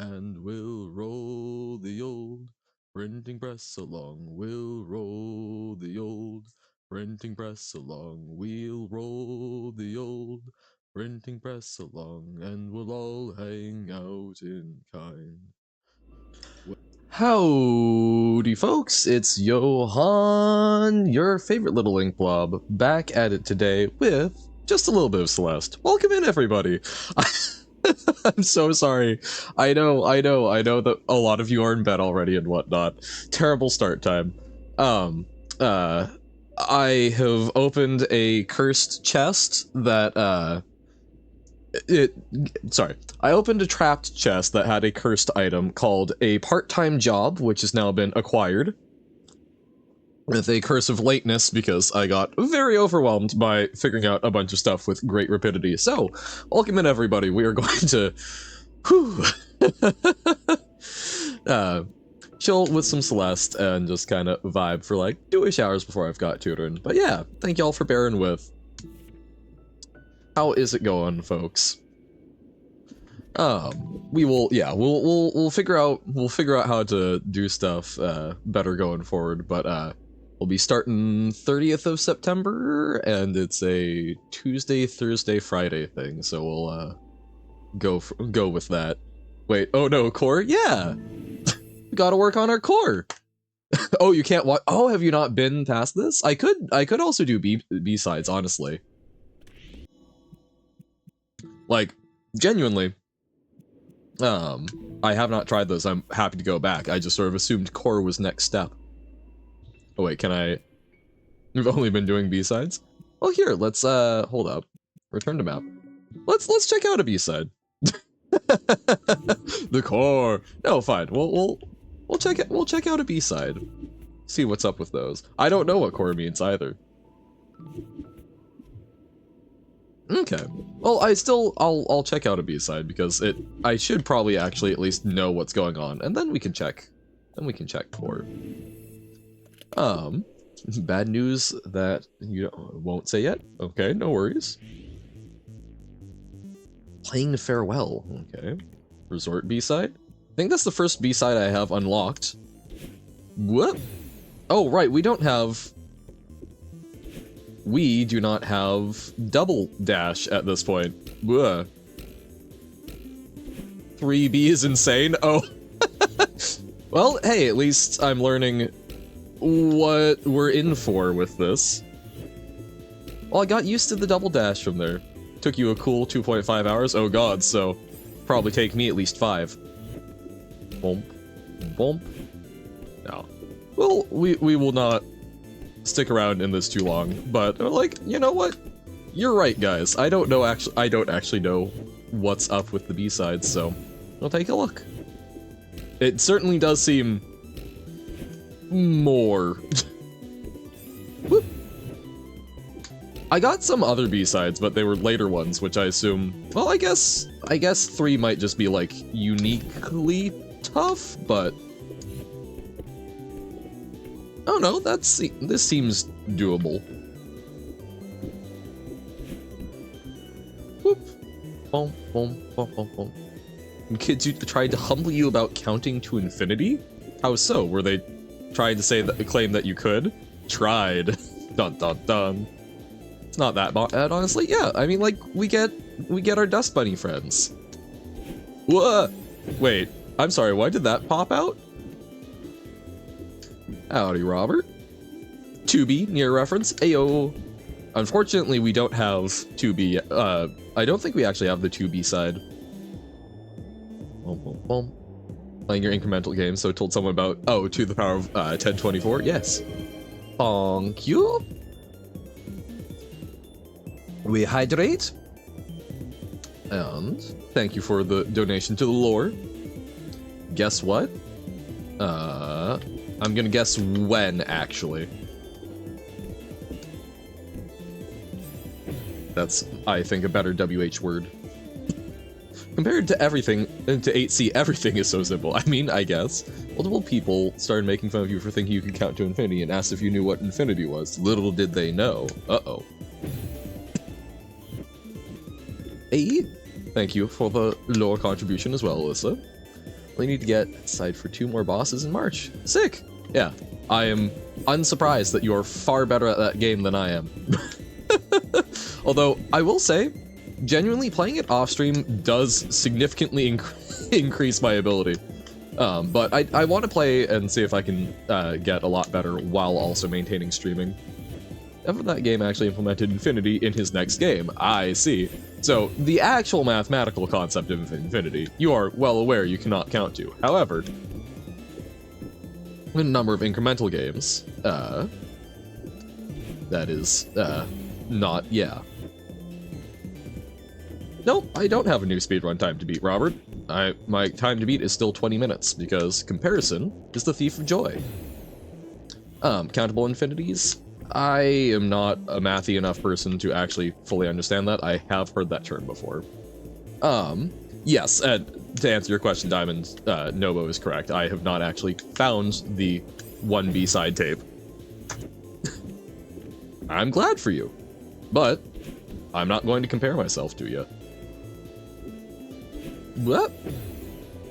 and we'll roll the old printing press along. We'll roll the old printing press along. We'll roll the old printing press along, and we'll all hang out in kind. Howdy, folks! It's Johan, your favorite little ink blob, back at it today with just a little bit of Celeste. Welcome in, everybody! I'm so sorry. I know that a lot of you are in bed already and whatnot. Terrible start time. I have opened a cursed chest that, I opened a trapped chest that had a cursed item called a part-time job, which has now been acquired with a curse of lateness because I got very overwhelmed by figuring out a bunch of stuff with great rapidity. So, welcome in, everybody. We are going to chill with some Celeste and just kind of vibe for like 2-ish hours before I've got tutoring. But yeah, thank y'all for bearing with. How is it going, folks? We'll figure out how to do stuff better going forward, but we'll be starting 30th of September, and it's a Tuesday, Thursday, Friday thing, so we'll go with that. Wait, oh no, core? Yeah! We gotta work on our core! Oh, you can't watch. Oh, have you not been past this? I could also do B-sides, honestly. Like, genuinely. I have not tried those. I'm happy to go back. I just sort of assumed core was next step. Oh wait, can I? You've only been doing B-sides? Well, here, let's hold up. Return to map. Let's check out a B-side. The core. No, fine. We'll check out a B-side. See what's up with those. I don't know what core means either. Okay. Well, I'll check out a B-side because I should probably actually at least know what's going on, and then we can check. Core. Bad news that you won't say yet. Okay, no worries. Playing Farewell. Okay. Resort B-side. I think that's the first B-side I have unlocked. What? Oh, right, we do not have double dash at this point. Ugh. 3B is insane. Oh. Well, hey, at least I'm learning what we're in for with this. Well, I got used to the double dash from there. Took you a cool 2.5 hours? Oh god, so probably take me at least 5. Bump. Bump. No. Well, we will not stick around in this too long, but like, you know what? You're right, guys. I don't actually know what's up with the B-sides, so I'll take a look. It certainly does seem more. Whoop. I got some other B-sides, but they were later ones, which I assume, well, I guess 3 might just be like uniquely tough, but oh no, this seems doable. Whoop. Boom, boom, boom, boom, boom. Kids who tried to humble you about counting to infinity? How so? Were they trying to claim that you could? Tried. Dun dun dun. It's not that bad, honestly. Yeah, I mean, like, we get our Dust Bunny friends. Whoa! Wait, I'm sorry, why did that pop out? Howdy, Robert. 2B, near reference. Ayo. Unfortunately, we don't have 2B. I don't think we actually have the 2B side. Boom, boom, boom. Playing your incremental game, so told someone about, oh, to the power of 1024? Yes. Thank you. We hydrate. And thank you for the donation to the lore. Guess what? I'm gonna guess when, actually. That's, I think, a better WH word. Compared to everything, to 8C, everything is so simple. I mean, I guess. Multiple people started making fun of you for thinking you could count to infinity and asked if you knew what infinity was. Little did they know. Uh-oh. Hey, thank you for the lore contribution as well, Alyssa. We need to get aside for 2 more bosses in March. Sick! Yeah, I am unsurprised that you're far better at that game than I am. Although, I will say, genuinely playing it off-stream does significantly increase my ability. But I want to play and see if I can get a lot better while also maintaining streaming. If that game actually implemented Infinity in his next game, I see. So, the actual mathematical concept of Infinity, you are well aware you cannot count to. However, in a number of incremental games, that is, not, yeah. Nope, I don't have a new speedrun time to beat, Robert. My time to beat is still 20 minutes, because comparison is the thief of joy. Countable infinities? I am not a mathy enough person to actually fully understand that. I have heard that term before. Yes, to answer your question, Diamond, Nobo is correct. I have not actually found the 1 B-side tape. I'm glad for you, but I'm not going to compare myself to you. What?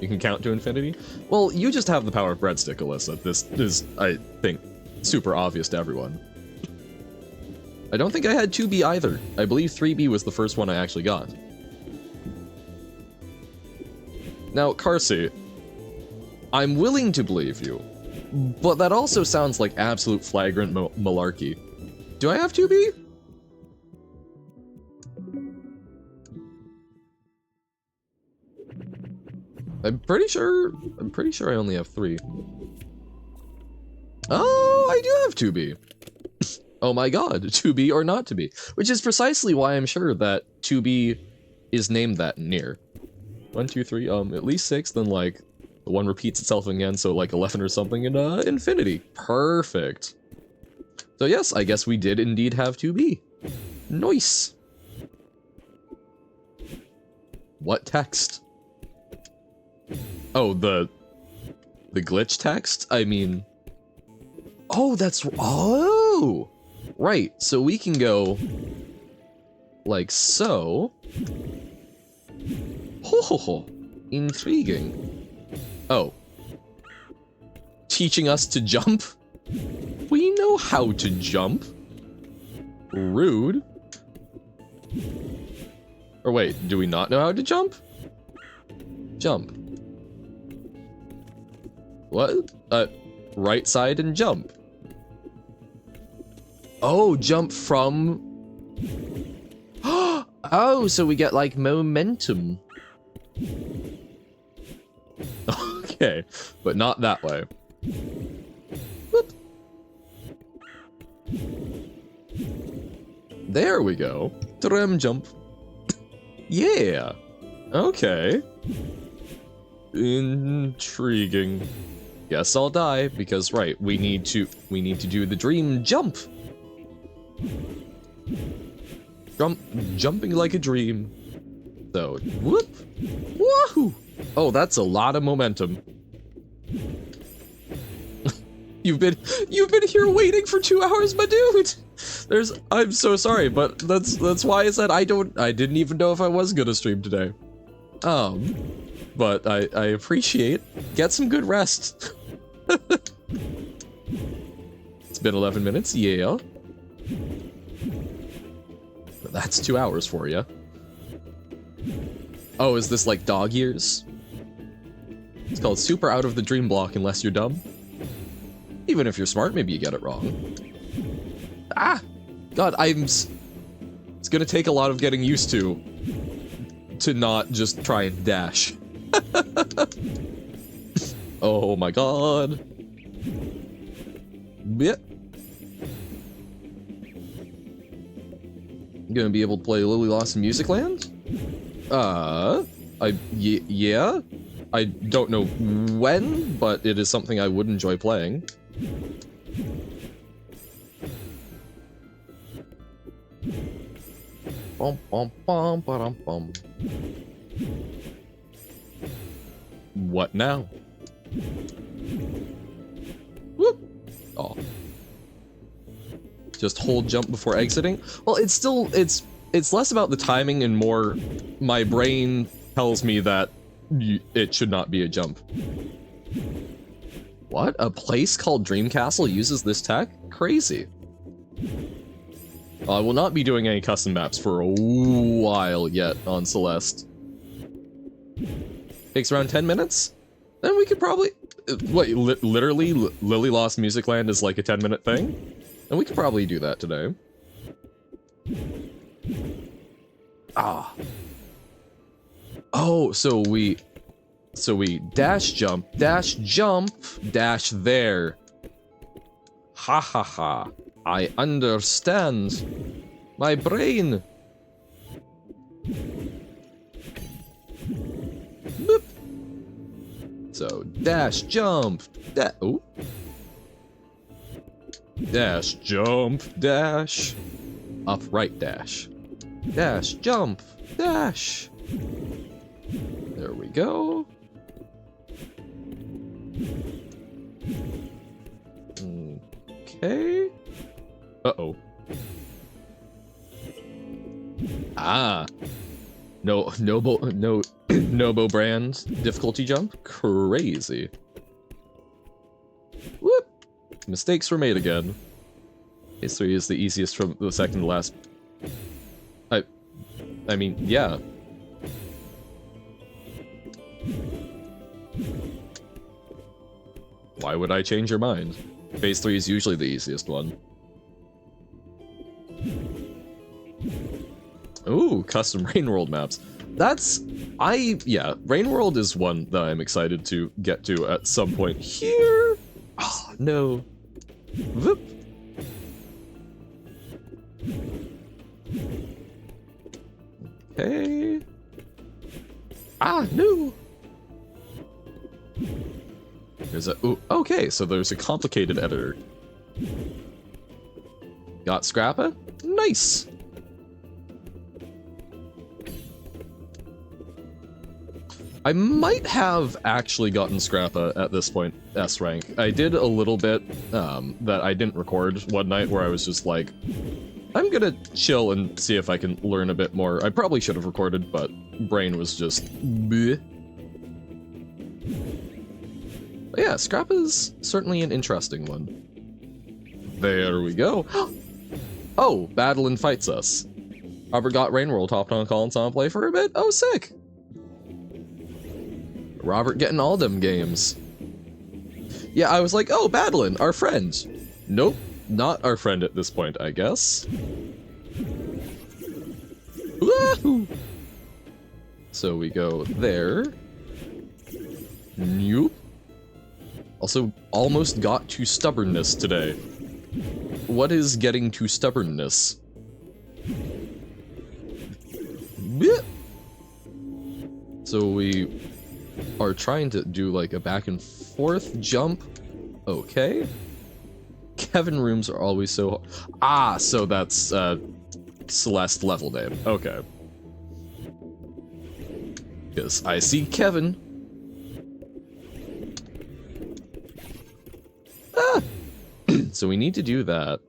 You can count to infinity? Well, you just have the power of breadstick, Alyssa. This is, I think, super obvious to everyone. I don't think I had 2B either. I believe 3B was the first one I actually got. Now, Carsey, I'm willing to believe you, but that also sounds like absolute flagrant malarkey. Do I have 2B? I'm pretty sure I only have 3. Oh, I do have 2B. Oh my god, 2B or not to be. Which is precisely why I'm sure that 2B is named that in Nier. 1, 2, 3, at least 6, then like, the 1 repeats itself again, so like 11 or something in, Infinity. Perfect. So yes, I guess we did indeed have 2B. Nice. What text? Oh, the glitch text? I mean... Oh, that's... Oh! Right, so we can go... like so... Ho ho ho! Intriguing. Oh. Teaching us to jump? We know how to jump. Rude. Or wait, do we not know how to jump? Jump. What? Right side and jump. Oh, jump from... Oh, so we get, like, momentum. Okay, but not that way. Whoop. There we go. Tram jump. Yeah. Okay. Intriguing. Guess I'll die, because right, we need to do the dream jump. Jumping like a dream. So, whoop. Woohoo! Oh, that's a lot of momentum. You've been here waiting for 2 hours, my dude. I'm so sorry, but that's why I said I didn't even know if I was gonna stream today. But I appreciate. Get some good rest. It's been 11 minutes, yeah. That's 2 hours for you. Oh, is this like dog years? It's called super out of the dream block unless you're dumb. Even if you're smart, maybe you get it wrong. Ah! God, it's gonna take a lot of getting used to not just try and dash. Oh my god. Yep. You gonna be able to play Lily Lost in Music Land? Yeah. I don't know when, but it is something I would enjoy playing. Bum, bum, bum, ba-dum, bum. What now? Whoop! Oh. Just hold jump before exiting? Well, it's less about the timing and more my brain tells me that it should not be a jump. What? A place called Dreamcastle uses this tech? Crazy. I will not be doing any custom maps for a while yet on Celeste. Takes around 10 minutes? Then we could probably... Wait, literally, Lily Lost Music Land is like a 10-minute thing? And we could probably do that today. Ah. Oh, so we dash jump, dash there. Ha ha ha. I understand. My brain. Boop. So dash jump, oh. Dash jump, dash. Upright dash. Dash jump, dash. There we go. Okay. Uh-oh. Ah. No, Nobo brand difficulty jump? Crazy. Whoop! Mistakes were made again. Phase 3 is the easiest from the second to last. I mean, yeah. Why would I change your mind? Phase 3 is usually the easiest one. Ooh, custom Rain World maps. Yeah, Rain World is one that I'm excited to get to at some point here. Oh, no. Whoop. Okay. Ah, no. There's a... Ooh, okay, so there's a complicated editor. Got Scrappa? Nice! I might have actually gotten Scrappa at this point, S rank. I did a little bit that I didn't record one night where I was just like, I'm gonna chill and see if I can learn a bit more. I probably should have recorded, but brain was just bleh. But yeah, Scrappa's certainly an interesting one. There we go. Oh, Battlein fights us. Robert got Rain World, hopped on call and saw him play for a bit. Oh, sick. Robert getting all them games. Yeah, I was like, oh, Battlein, our friend. Nope, not our friend at this point, I guess. Woohoo! So we go there. Nope. Also, almost got to stubbornness today. What is getting to stubbornness? Blech. So we are trying to do like a back and forth jump. Okay. Kevin rooms are always so... Ah, so that's Celeste level name. Okay. Because I see Kevin. Ah! So we need to do that.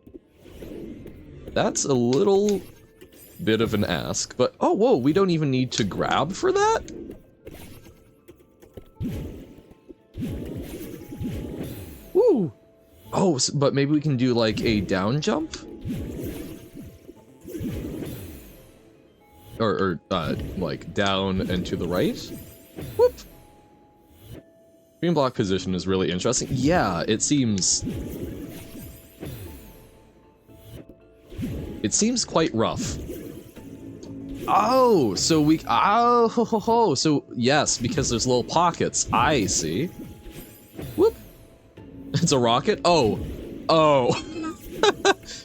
That's a little bit of an ask, but... Oh, whoa, we don't even need to grab for that? Woo! Oh, so, but maybe we can do like a down jump? Or like down and to the right? Whoop! Green block position is really interesting. Yeah, it seems quite rough. Oh, so we... Oh, ho, ho, ho. So, yes, because there's little pockets. I see. Whoop. It's a rocket? Oh. Oh.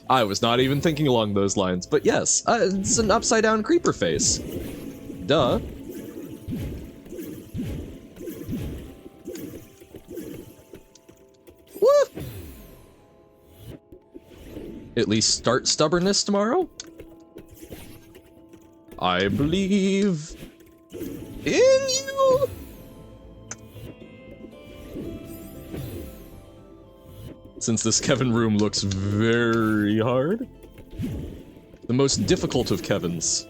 I was not even thinking along those lines. But yes, it's an upside-down creeper face. Duh. Woo! At least start stubbornness tomorrow? I believe in you! Since this Kevin room looks very hard. The most difficult of Kevins.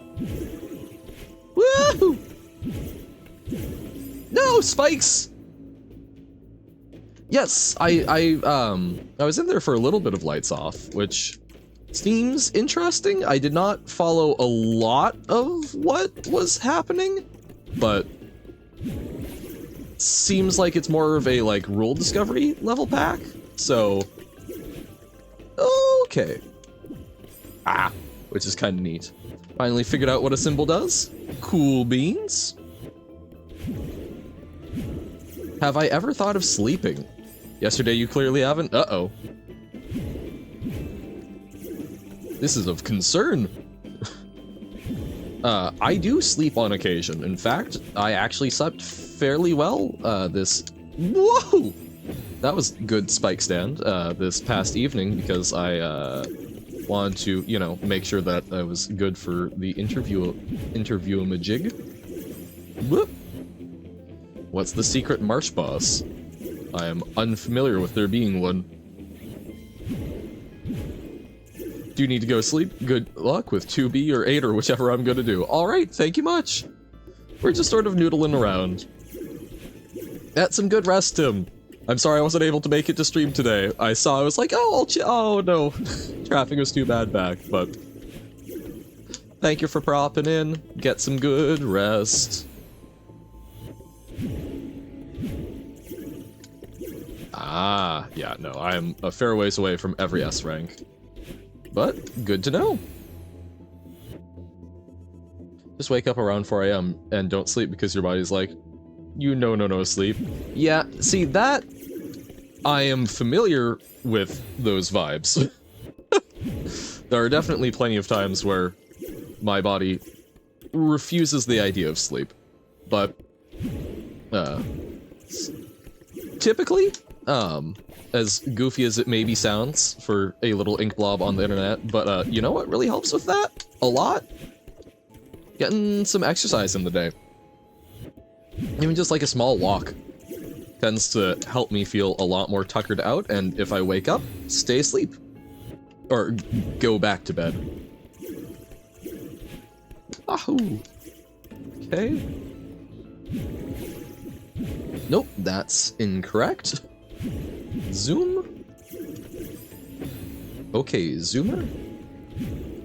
Woohoo! No, spikes! Yes, I was in there for a little bit of lights off, which seems interesting. I did not follow a lot of what was happening, but seems like it's more of a, like, rule discovery level pack, so... Okay. Ah, which is kind of neat. Finally figured out what a symbol does. Cool beans. Have I ever thought of sleeping? Yesterday you clearly haven't? Uh-oh. This is of concern. I do sleep on occasion. In fact, I actually slept fairly well, Whoa! That was good spike stand, this past evening, because I, wanted to, you know, make sure that I was good for the interview-a-majig. Whoop! What's the secret marsh boss? I am unfamiliar with there being one. Do you need to go sleep? Good luck with 2B or 8 or whichever I'm gonna do. Alright, thank you much! We're just sort of noodling around. That's some good rest, Tim. I'm sorry I wasn't able to make it to stream today. I was like, oh, oh no. Traffic was too bad back, but... Thank you for propping in. Get some good rest. Ah, yeah, no, I'm a fair ways away from every S rank. But, good to know. Just wake up around 4 AM and don't sleep because your body's like, no sleep. Yeah, see, that... I am familiar with those vibes. There are definitely plenty of times where my body refuses the idea of sleep. But, typically, as goofy as it maybe sounds for a little ink blob on the internet, but, you know what really helps with that? A lot? Getting some exercise in the day. Even just like a small walk tends to help me feel a lot more tuckered out, and if I wake up, stay asleep. Or go back to bed. Ahoo! Okay. Nope, that's incorrect. Zoom? Okay, zoomer.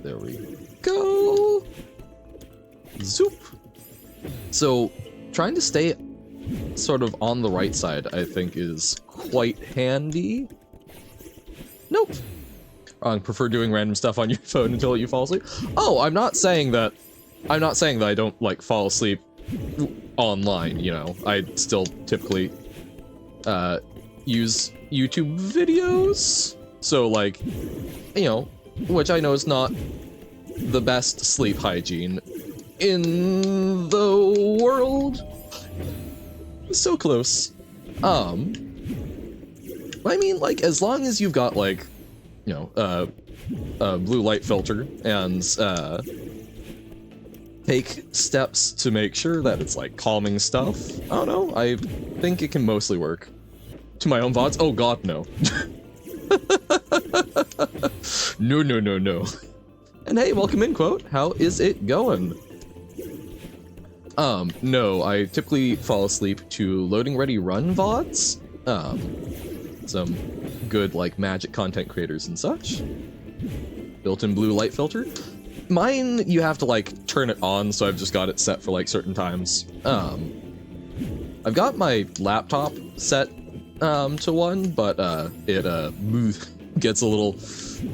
There we go. Zoop. So, trying to stay sort of on the right side, I think, is quite handy. Nope. I prefer doing random stuff on your phone until you fall asleep. Oh, I'm not saying that I don't, like, fall asleep online, you know. I still typically, use YouTube videos. So, like, you know, which I know is not the best sleep hygiene in the world. So close. I mean, like, as long as you've got, like, you know, a blue light filter and, take steps to make sure that it's, like, calming stuff. I don't know, I think it can mostly work. To my own VODs? Oh god, no. No. And hey, welcome in, Quote. How is it going? No, I typically fall asleep to loading ready run VODs. Some good, like, magic content creators and such. Built-in blue light filter. Mine, you have to, like, turn it on, so I've just got it set for, like, certain times. I've got my laptop set, to one, but, it gets a little...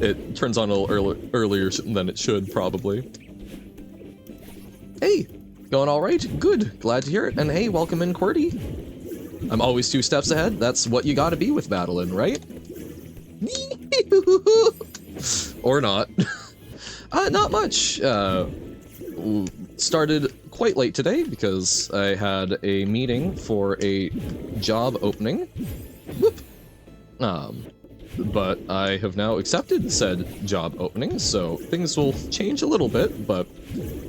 It turns on a little earlier than it should, probably. Hey! Going alright? Good. Glad to hear it. And hey, welcome in, QWERTY. I'm always 2 steps ahead. That's what you gotta be with battling, right? Or not. Not much. Started quite late today because I had a meeting for a job opening. Whoop. But I have now accepted said job opening, so things will change a little bit, but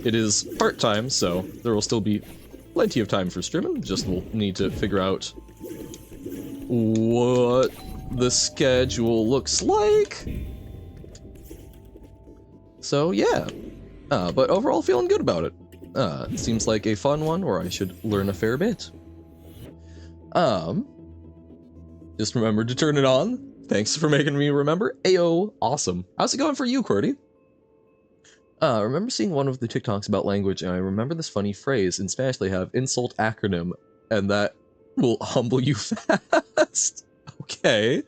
it is part-time, so there will still be plenty of time for streaming. Just will need to figure out what the schedule looks like. So yeah, but overall feeling good about it. It seems like a fun one where I should learn a fair bit. Just remember to turn it on. Thanks for making me remember. Ayo, awesome. How's it going for you, Cordy? I remember seeing one of the TikToks about language, and I remember this funny phrase. In Spanish, they have insult acronym, and that will humble you fast. Okay.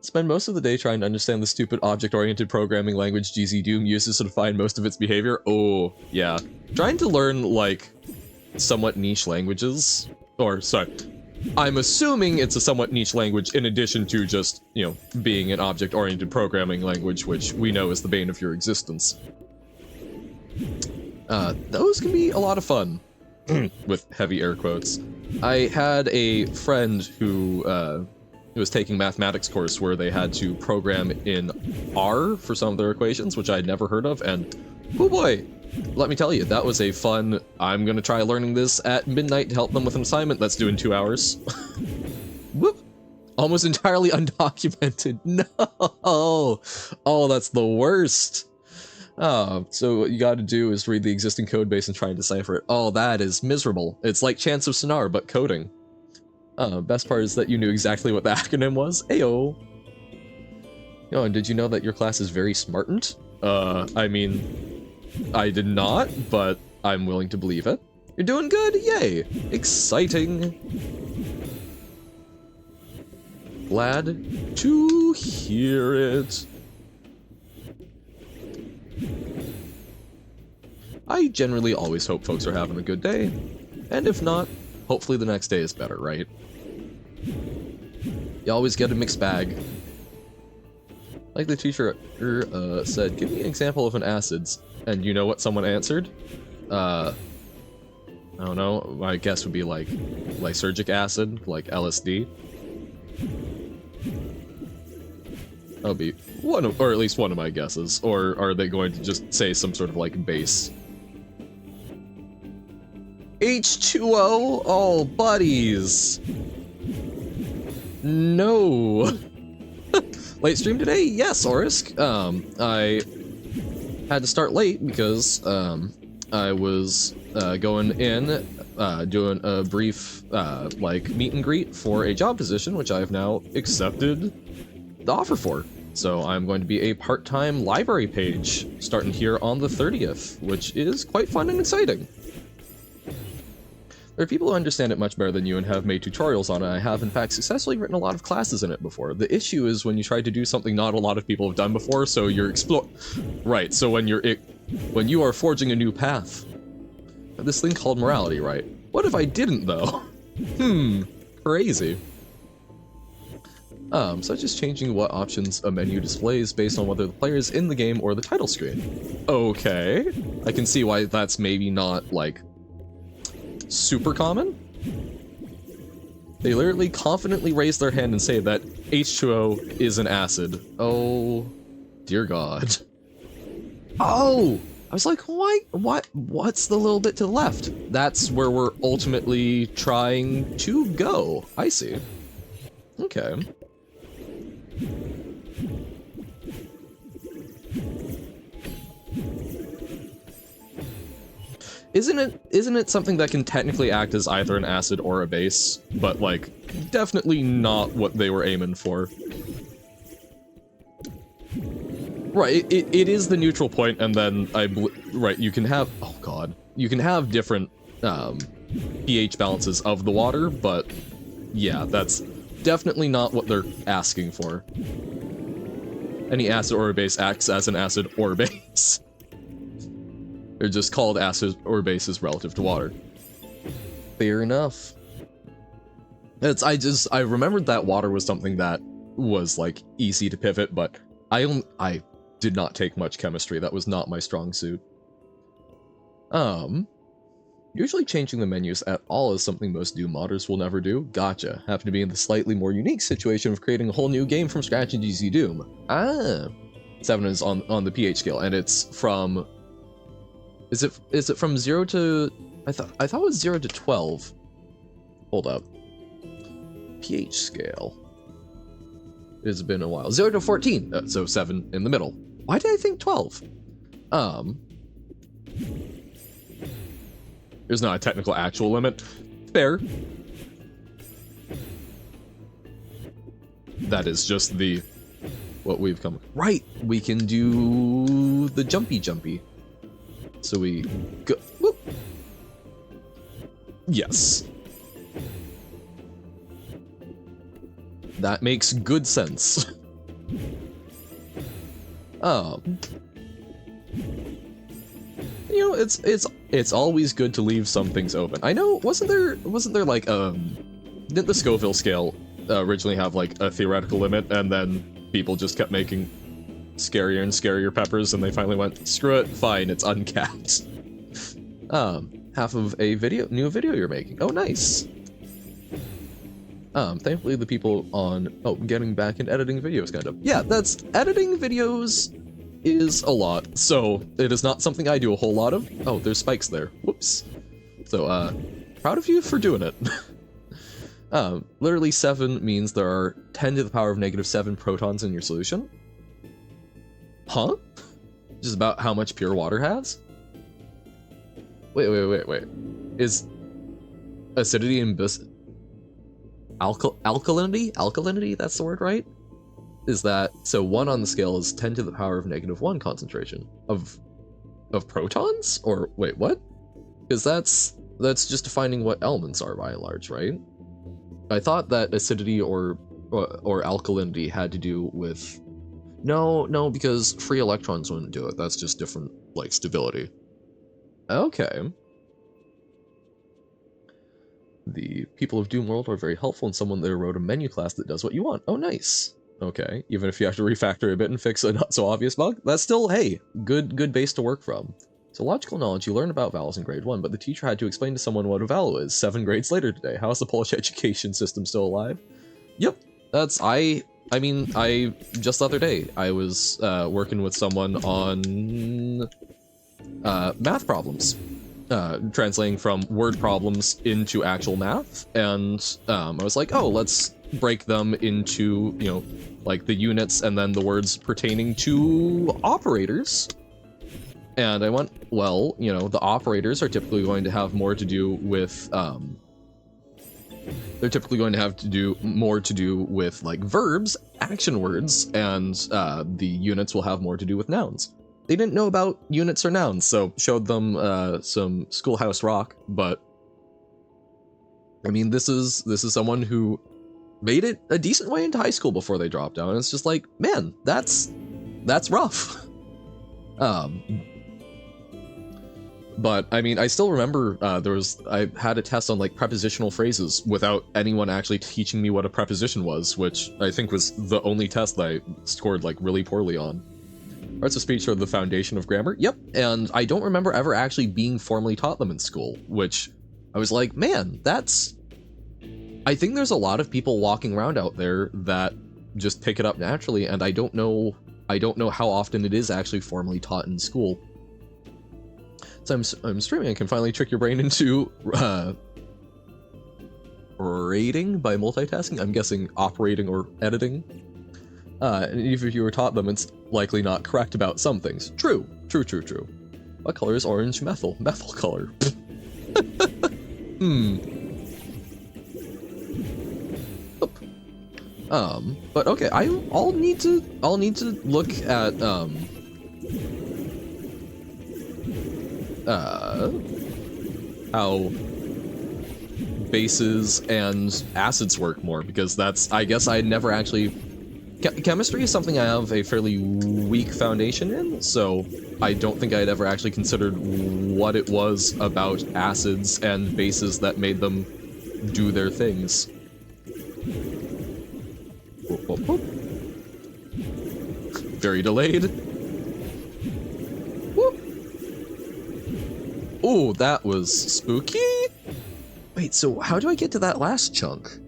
Spend most of the day trying to understand the stupid object-oriented programming language GZ Doom uses to define most of its behavior. Oh, yeah. Trying to learn, like, somewhat niche languages. Or, sorry. I'm assuming it's a somewhat niche language in addition to just, you know, being an object-oriented programming language, which we know is the bane of your existence. Those can be a lot of fun. With heavy air quotes. I had a friend who, was taking mathematics course where they had to program in R for some of their equations, which I'd never heard of, and oh boy, let me tell you, that was a fun, I'm gonna try learning this at midnight to help them with an assignment that's due in 2 hours. Whoop! Almost entirely undocumented. No! Oh, that's the worst. So what you gotta do is read the existing code base and try and decipher it. Oh, that is miserable. It's like Chants of Sonar, but coding. Best part is that you knew exactly what the acronym was. Ayo! Oh, and did you know that your class is very smartened? I mean, I did not, but I'm willing to believe it. You're doing good, yay! Exciting! Glad to hear it. I generally always hope folks are having a good day, and if not, hopefully the next day is better, right? You always get a mixed bag. Like the teacher said, give me an example of an acids, and you know what someone answered? I don't know, my guess would be like lysergic acid, like LSD. That'll be one of, or at least one of my guesses. Or are they going to just say some sort of like base? H2O? Oh, buddies. No. Late stream today? Yes, Orisk. I had to start late because I was going in, doing a brief like meet and greet for a job position, which I have now accepted the offer for. So I'm going to be a part-time library page starting here on the 30th, which is quite fun and exciting. There are people who understand it much better than you and have made tutorials on it. I have, in fact, successfully written a lot of classes in it before. The issue is when you try to do something not a lot of people have done before, so you're Right, so when you are forging a new path. This thing called morality, right? What if I didn't, though? Crazy. Such as changing what options a menu displays based on whether the player is in the game or the title screen. Okay. I can see why that's maybe not, like, super common. They literally confidently raise their hand and say that H2O is an acid. Oh, dear God. Oh! I was like, why? What's the little bit to the left? That's where we're ultimately trying to go. I see. Okay. Isn't it something that can technically act as either an acid or a base, but like definitely not what they were aiming for. Right, it is the neutral point, and then right, you can have, oh god, you can have different pH balances of the water, but yeah, that's definitely not what they're asking for. Any acid or a base acts as an acid or base. They're just called acid or bases relative to water. Fair enough. I remembered that water was something that was like easy to pivot, but I did not take much chemistry. That was not my strong suit. Usually changing the menus at all is something most Doom modders will never do. Gotcha. Happen to be in the slightly more unique situation of creating a whole new game from scratch in GZ Doom. Ah. 7 is on the pH scale, and it's from... Is it from 0 to... I thought it was 0 to 12. Hold up. pH scale. It's been a while. 0 to 14, so 7 in the middle. Why did I think 12? There's not a technical actual limit. Fair. that is just the what we've come. Right, we can do the jumpy. So we go. Whoop. Yes. That makes good sense. You know, it's always good to leave some things open. I know, wasn't there like didn't the Scoville scale originally have like a theoretical limit, and then people just kept making scarier and scarier peppers, and they finally went, screw it, fine, it's uncapped. Half of a new video you're making. Oh, nice. Thankfully the people on, getting back in editing videos kind of. Yeah, editing videos is a lot, so it is not something I do a whole lot of. Oh, there's spikes there. Whoops. So, proud of you for doing it. Literally 7 means there are 10 to the power of -7 protons in your solution. Huh? Just about how much pure water has? Wait. Is acidity and alkalinity? Alkalinity, that's the word, right? Is that, so 1 on the scale is 10 to the power of -1 concentration of protons? Or, wait, what? Because that's just defining what elements are by and large, right? I thought that acidity or alkalinity had to do with... No, because free electrons wouldn't do it. That's just different, like, stability. Okay. The people of Doom World are very helpful, and someone there wrote a menu class that does what you want. Oh, nice. Okay, even if you have to refactor a bit and fix a not so obvious bug, that's still, hey, good base to work from. So logical knowledge, you learn about vowels in grade 1, but the teacher had to explain to someone what a vowel is 7 grades later today. How is the Polish education system still alive? Yep, that's, I mean, just the other day, I was working with someone on math problems. Translating from word problems into actual math, and I was like, oh, let's break them into, you know, like the units and then the words pertaining to operators. And I went, well, you know, the operators are typically going to have more to do with, they're typically going to have more to do with like verbs, action words, and the units will have more to do with nouns. They didn't know about units or nouns, so showed them some Schoolhouse Rock, but I mean, this is someone who made it a decent way into high school before they dropped out, and it's just like, man, that's rough. But I mean, I still remember I had a test on like prepositional phrases without anyone actually teaching me what a preposition was, which I think was the only test that I scored like really poorly on. Arts of speech are the foundation of grammar. Yep, and I don't remember ever actually being formally taught them in school, which I was like, man, that's... I think there's a lot of people walking around out there that just pick it up naturally, and I don't know how often it is actually formally taught in school. So I'm streaming, I can finally trick your brain into rating by multitasking. I'm guessing operating or editing. And even if you were taught them, it's likely not correct about some things. True. What color is orange methyl? Methyl color. But okay, I'll need to look at how bases and acids work more, because that's, I guess I never actually... Chemistry is something I have a fairly weak foundation in, so I don't think I'd ever actually considered what it was about acids and bases that made them do their things. Whoop, whoop, whoop. Very delayed. Whoop. Oh, that was spooky. Wait, so how do I get to that last chunk?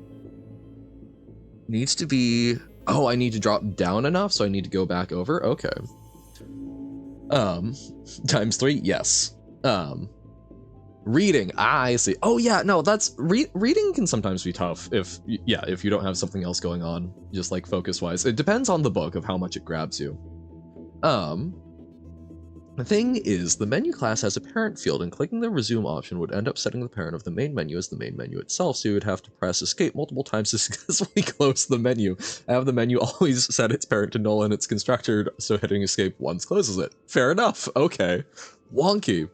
Needs to be... Oh, I need to drop down enough, so I need to go back over? Okay. ×3? Yes. Reading. I see. Oh yeah, no, that's... reading can sometimes be tough if you don't have something else going on, just like focus-wise. It depends on the book of how much it grabs you. The thing is, the menu class has a parent field, and clicking the resume option would end up setting the parent of the main menu as the main menu itself, so you would have to press escape multiple times to successfully close the menu. Have the menu always set its parent to null in its constructor, so hitting escape once closes it. Fair enough, okay. Wonky.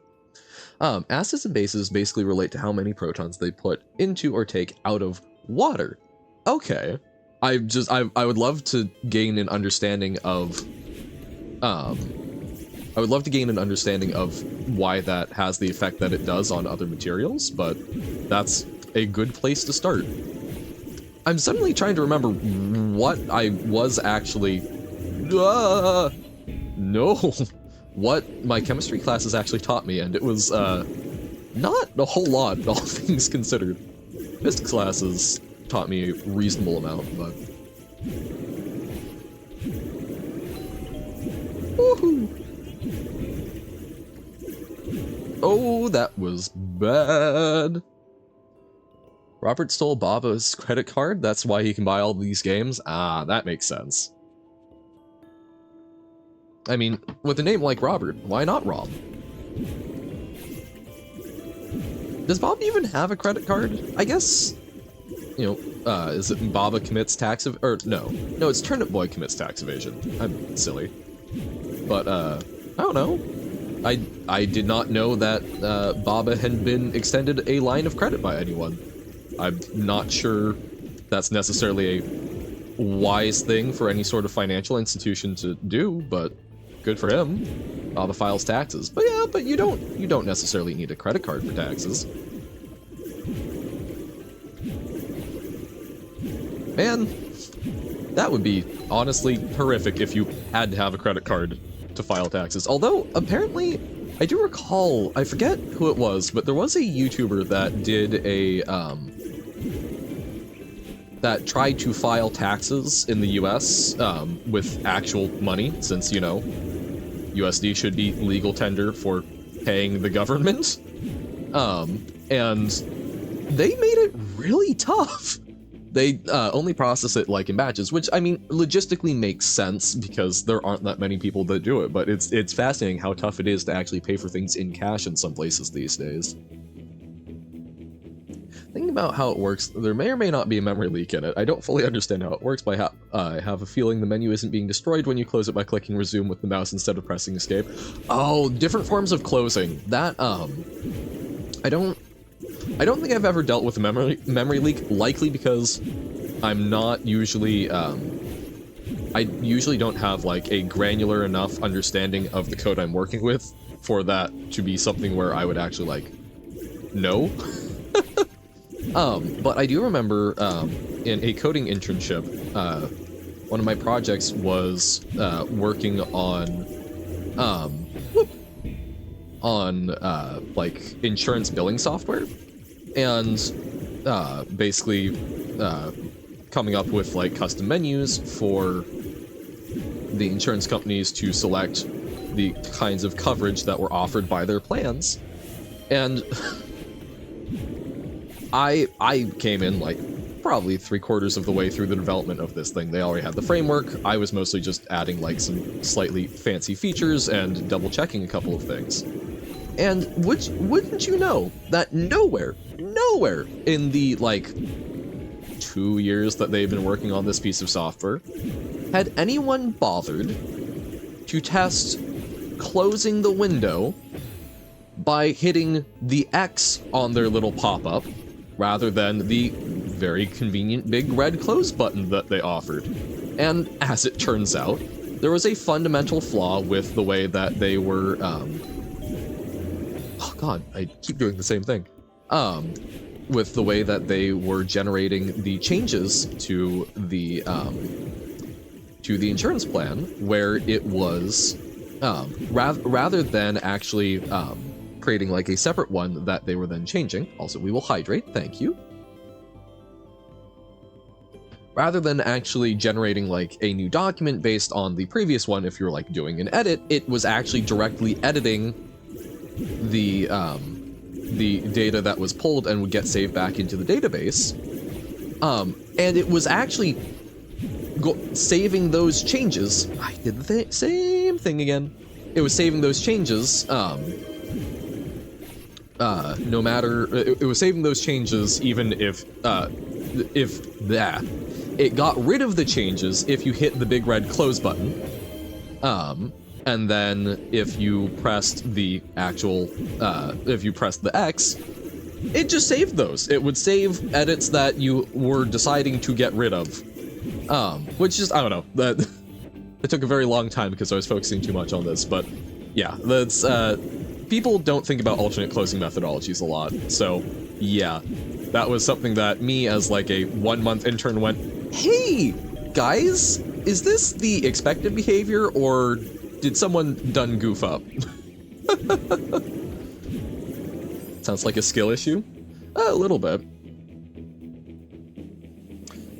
Acids and bases basically relate to how many protons they put into or take out of water. Okay. I would love to gain an understanding of, I would love to gain an understanding of why that has the effect that it does on other materials, but that's a good place to start. I'm suddenly trying to remember what I was actually... no! What my chemistry classes actually taught me, and it was, not a whole lot, all things considered. Physics classes taught me a reasonable amount, but... Woohoo! Oh, that was bad. Robert stole Baba's credit card? That's why he can buy all these games? Ah, that makes sense. I mean, with a name like Robert, why not Rob? Does Bob even have a credit card? I guess, you know, is it Baba commits tax or no, it's Turnip Boy commits tax evasion. I'm silly. But, I don't know. I did not know that Baba had been extended a line of credit by anyone. I'm not sure that's necessarily a wise thing for any sort of financial institution to do, but good for him. Baba files taxes. But yeah, but you don't necessarily need a credit card for taxes. Man, that would be honestly horrific if you had to have a credit card to file taxes. Although, apparently, I do recall, I forget who it was, but there was a YouTuber that did a, that tried to file taxes in the US, with actual money, since, you know, USD should be legal tender for paying the government. And they made it really tough. They only process it like in batches, which, I mean, logistically makes sense because there aren't that many people that do it, but it's fascinating how tough it is to actually pay for things in cash in some places these days. Thinking about how it works, there may or may not be a memory leak in it. I don't fully understand how it works, but I have a feeling the menu isn't being destroyed when you close it by clicking resume with the mouse instead of pressing escape. Oh, different forms of closing. That, I don't think I've ever dealt with a memory leak, likely because I'm not usually, I usually don't have, like, a granular enough understanding of the code I'm working with for that to be something where I would actually, like, know. But I do remember, in a coding internship, one of my projects was, working on, like, insurance billing software. And basically coming up with like custom menus for the insurance companies to select the kinds of coverage that were offered by their plans. And I came in like probably 3/4 of the way through the development of this thing. They already had the framework. I was mostly just adding like some slightly fancy features and double checking a couple of things. And wouldn't you know that nowhere in the, like, 2 years that they've been working on this piece of software had anyone bothered to test closing the window by hitting the X on their little pop-up rather than the very convenient big red close button that they offered. And as it turns out, there was a fundamental flaw with the way that they were, oh god, I keep doing the same thing. With the way that they were generating the changes to the insurance plan, where it was, rather than actually, creating like a separate one that they were then changing. Also, we will hydrate, thank you. Rather than actually generating like a new document based on the previous one, if you're like doing an edit, it was actually directly editing the data that was pulled and would get saved back into the database. And it was actually saving those changes. I did the same thing again. it was saving those changes, no matter, it was saving those changes even if it got rid of the changes if you hit the big red close button, and then if you pressed the actual, if you pressed the X, it just saved those. It would save edits that you were deciding to get rid of, which is, I don't know, that it took a very long time because I was focusing too much on this, but yeah, that's, people don't think about alternate closing methodologies a lot, so yeah, that was something that me as like a 1-month intern went, hey, guys, is this the expected behavior or did someone done goof up? Sounds like a skill issue? A little bit.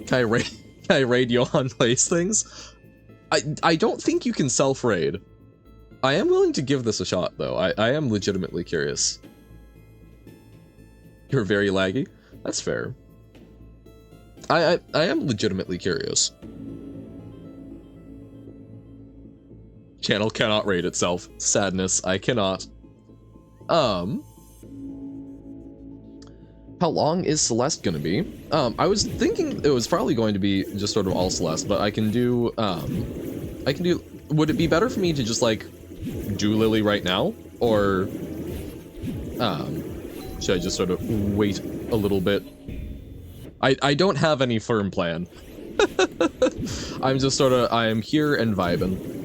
Can I raid Johan plays things? I don't think you can self-raid. I am willing to give this a shot, though. I am legitimately curious. You're very laggy? That's fair. I am legitimately curious. Channel cannot raid itself. Sadness, I cannot. How long is Celeste gonna be? I was thinking it was probably going to be just sort of all Celeste, but I can do, would it be better for me to just, like, do Lily right now? Or, should I just sort of wait a little bit? I don't have any firm plan. I'm just sort of, I am here and vibing.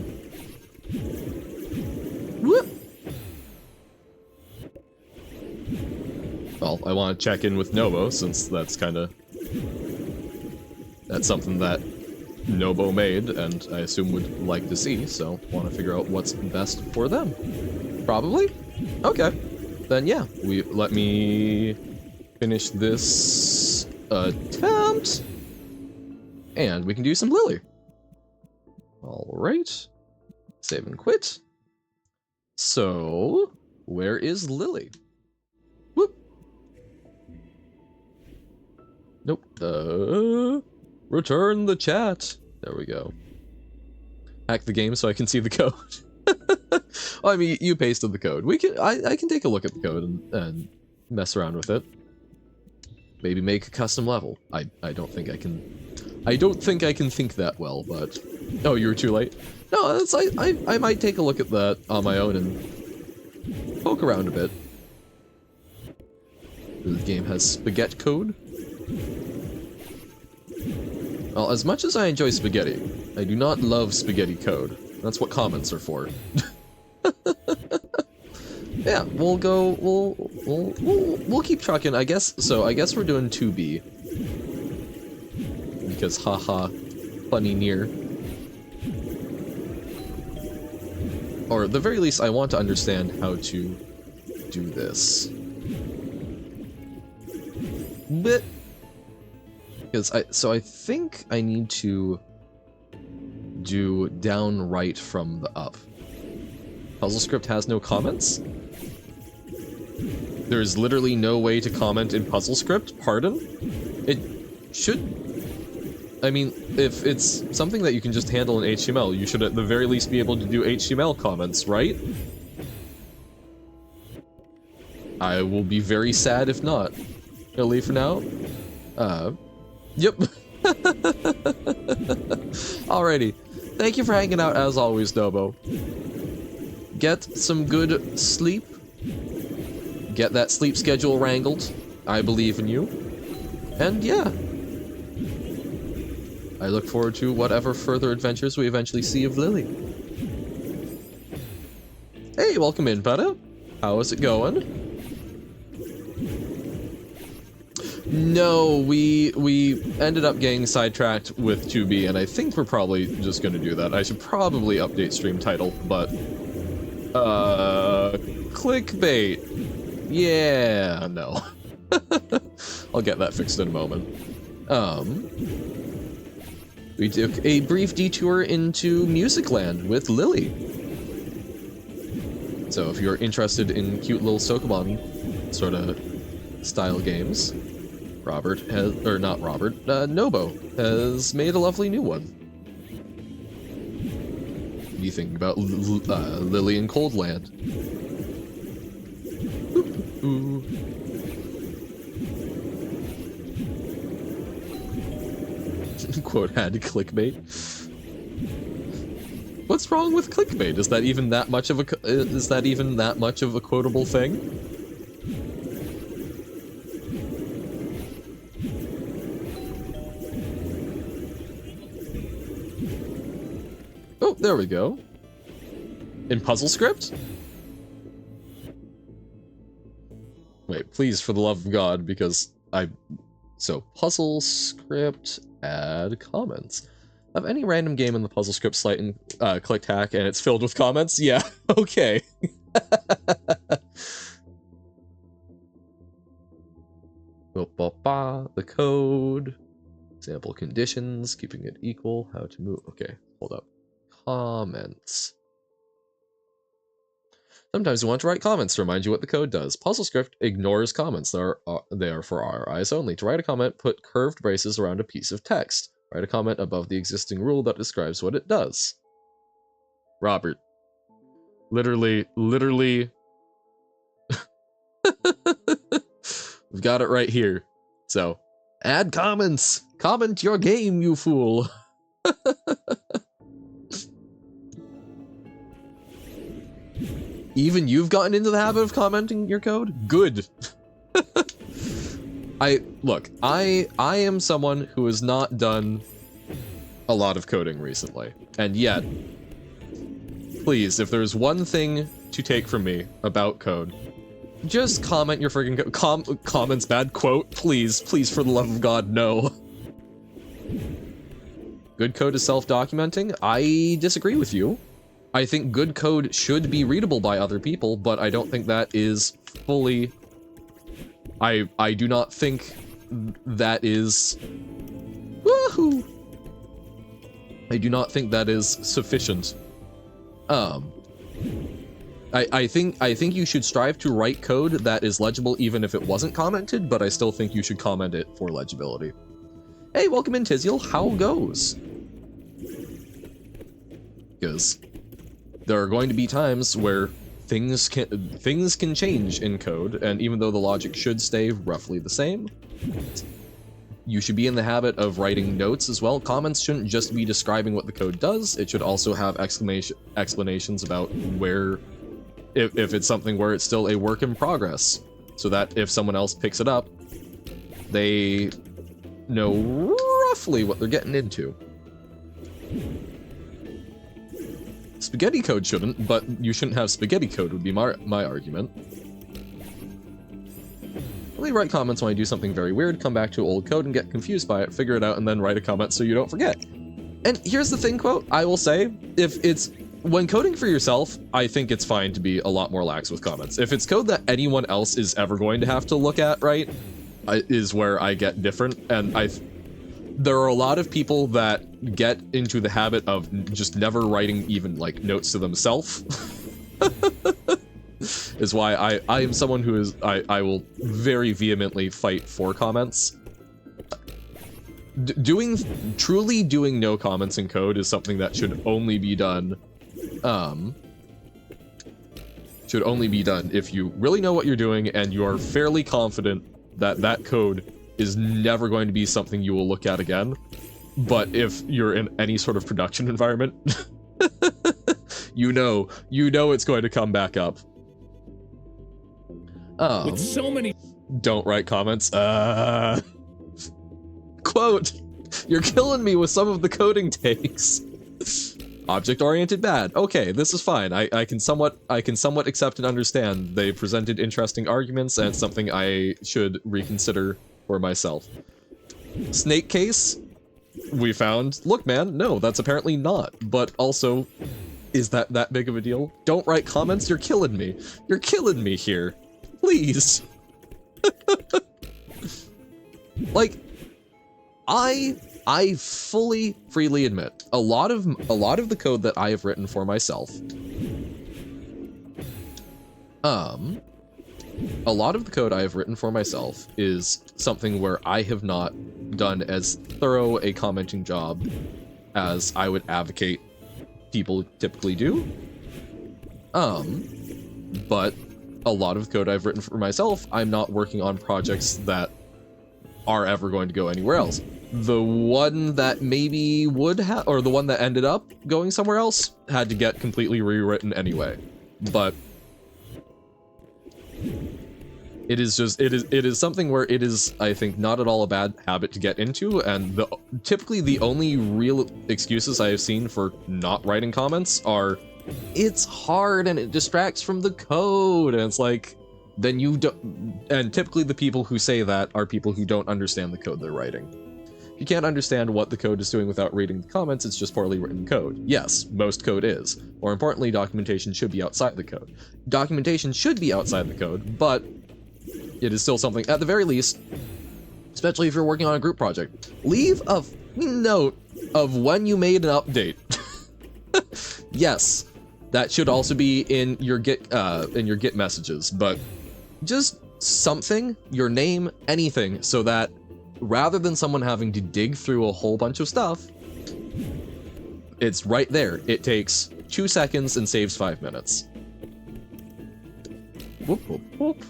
Whoop! Well, I want to check in with Nobo, since that's kind of... that's something that Nobo made, and I assume would like to see, so want to figure out what's best for them. Probably? Okay. Then yeah, let me finish this attempt, and we can do some Lily. Alright. Save and quit. So, where is Lily? Whoop! Nope. Return the chat. There we go. Hack the game so I can see the code. Well, I mean, you pasted the code. I can take a look at the code and mess around with it. Maybe make a custom level. I don't think I can. I don't think I can think that well, but oh, you were too late. No, that's I might take a look at that on my own and poke around a bit. The game has spaghetti code. Well, as much as I enjoy spaghetti, I do not love spaghetti code. That's what comments are for. Yeah, we'll keep trucking, I guess. So I guess we're doing 2B. Because haha, funny near. Or at the very least, I want to understand how to do this. But because I think I need to do down right from the up. Puzzle script has no comments? There's literally no way to comment in puzzle script? Pardon? It should... I mean, if it's something that you can just handle in HTML, you should at the very least be able to do HTML comments, right? I will be very sad if not. Gonna leave for now? Yep. Alrighty. Thank you for hanging out as always, Nobo. Get some good sleep. Get that sleep schedule wrangled. I believe in you. And yeah. I look forward to whatever further adventures we eventually see of Lily. Hey, welcome in, Betta. How is it going? No, we ended up getting sidetracked with 2B, and I think we're probably just gonna do that. I should probably update stream title, but... clickbait. Yeah, no. I'll get that fixed in a moment. We took a brief detour into Musicland with Lily. So if you're interested in cute little Sokobon sort of style games, Robert has, or not Robert, Nobo has made a lovely new one. be thinking about Lily in Coldland. Ooh. Quote ad clickbait. What's wrong with clickbait? Is that even that much of a quotable thing? Oh, there we go. In puzzle script? Wait, please, for the love of God, because so, puzzle script, add comments. Of any random game in the puzzle script slate and clicked hack and it's filled with comments? Yeah, okay. The code, example conditions, keeping it equal, how to move. Okay, hold up. Comments. Sometimes you want to write comments to remind you what the code does. Puzzle script ignores comments. They are for our eyes only. To write a comment, put curved braces around a piece of text. Write a comment above the existing rule that describes what it does. Robert. Literally. We've got it right here. So, add comments. Comment your game, you fool. Even you've gotten into the habit of commenting your code? Good. I am someone who has not done a lot of coding recently. And yet, please, if there's one thing to take from me about code, just comment your friggin' comments bad quote. Please, for the love of God, no. Good code is self-documenting? I disagree with you. I think good code should be readable by other people, but I don't think that is fully... I do not think that is... Woohoo! I do not think that is sufficient. I think you should strive to write code that is legible even if it wasn't commented, but I still think you should comment it for legibility. Hey, welcome in, Tiziel. How goes? Because there are going to be times where things can change in code, and even though the logic should stay roughly the same, you should be in the habit of writing notes as well. Comments shouldn't just be describing what the code does, it should also have explanations about where, if it's something where it's still a work in progress, so that if someone else picks it up, they know roughly what they're getting into. Spaghetti code shouldn't, but you shouldn't have spaghetti code would be my argument. Only write comments when I do something very weird, come back to old code and get confused by it, figure it out, and then write a comment so you don't forget. And here's the thing, quote, I will say, if it's... When coding for yourself, I think it's fine to be a lot more lax with comments. If it's code that anyone else is ever going to have to look at, right, is where I get different, and there are a lot of people that get into the habit of just never writing even, like, notes to themselves. Is why I am someone who is, I will very vehemently fight for comments. Truly doing no comments in code is something that should only be done, if you really know what you're doing and you are fairly confident that that code is never going to be something you will look at again. But if you're in any sort of production environment, you know it's going to come back up. With so many... Don't write comments. Quote, you're killing me with some of the coding takes. Object-oriented bad. Okay, this is fine. I can somewhat accept and understand. They presented interesting arguments, and it's something I should reconsider for myself. Snake case, we found. Look, man, no, that's apparently not. But also, is that big of a deal? Don't write comments. You're killing me. You're killing me here. Please. Like, I freely admit, a lot of the code that I have written for myself, is something where I have not done as thorough a commenting job as I would advocate people typically do. But a lot of code I've written for myself, I'm not working on projects that are ever going to go anywhere else. The one that maybe would have, or the one that ended up going somewhere else, had to get completely rewritten anyway. But it is something where it is, I think, not at all a bad habit to get into, and typically the only real excuses I have seen for not writing comments are, it's hard and it distracts from the code, and it's like, then you don't, and typically the people who say that are people who don't understand the code they're writing. If you can't understand what the code is doing without reading the comments, it's just poorly written code. Yes, most code is. More importantly, documentation should be outside the code. Documentation should be outside the code, but it is still something, at the very least, especially if you're working on a group project, leave a note of when you made an update. Yes, that should also be in your Git messages, but just something, your name, anything, so that rather than someone having to dig through a whole bunch of stuff, it's right there. It takes 2 seconds and saves 5 minutes. Whoop, whoop, whoop.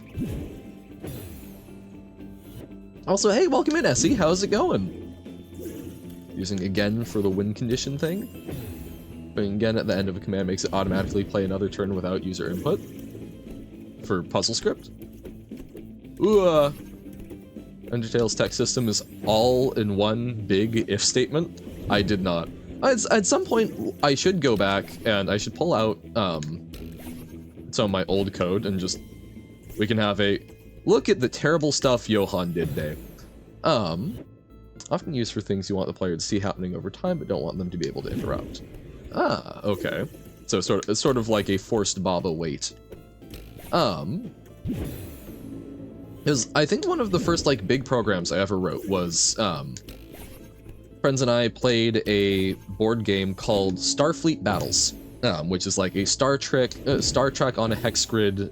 Also, hey, welcome in, Essie. How's it going? Using again for the win condition thing. But again, at the end of a command makes it automatically play another turn without user input. For puzzle script. Ooh, Undertale's text system is all in one big if statement. I did not. At some point, I should go back and I should pull out some of my old code and just, we can have a look at the terrible stuff Johan did day. Often used for things you want the player to see happening over time, but don't want them to be able to interrupt. Ah, okay. So it's sort of like a forced Baba wait. Because I think one of the first like big programs I ever wrote was friends and I played a board game called Starfleet Battles, which is like a Star Trek on a hex grid.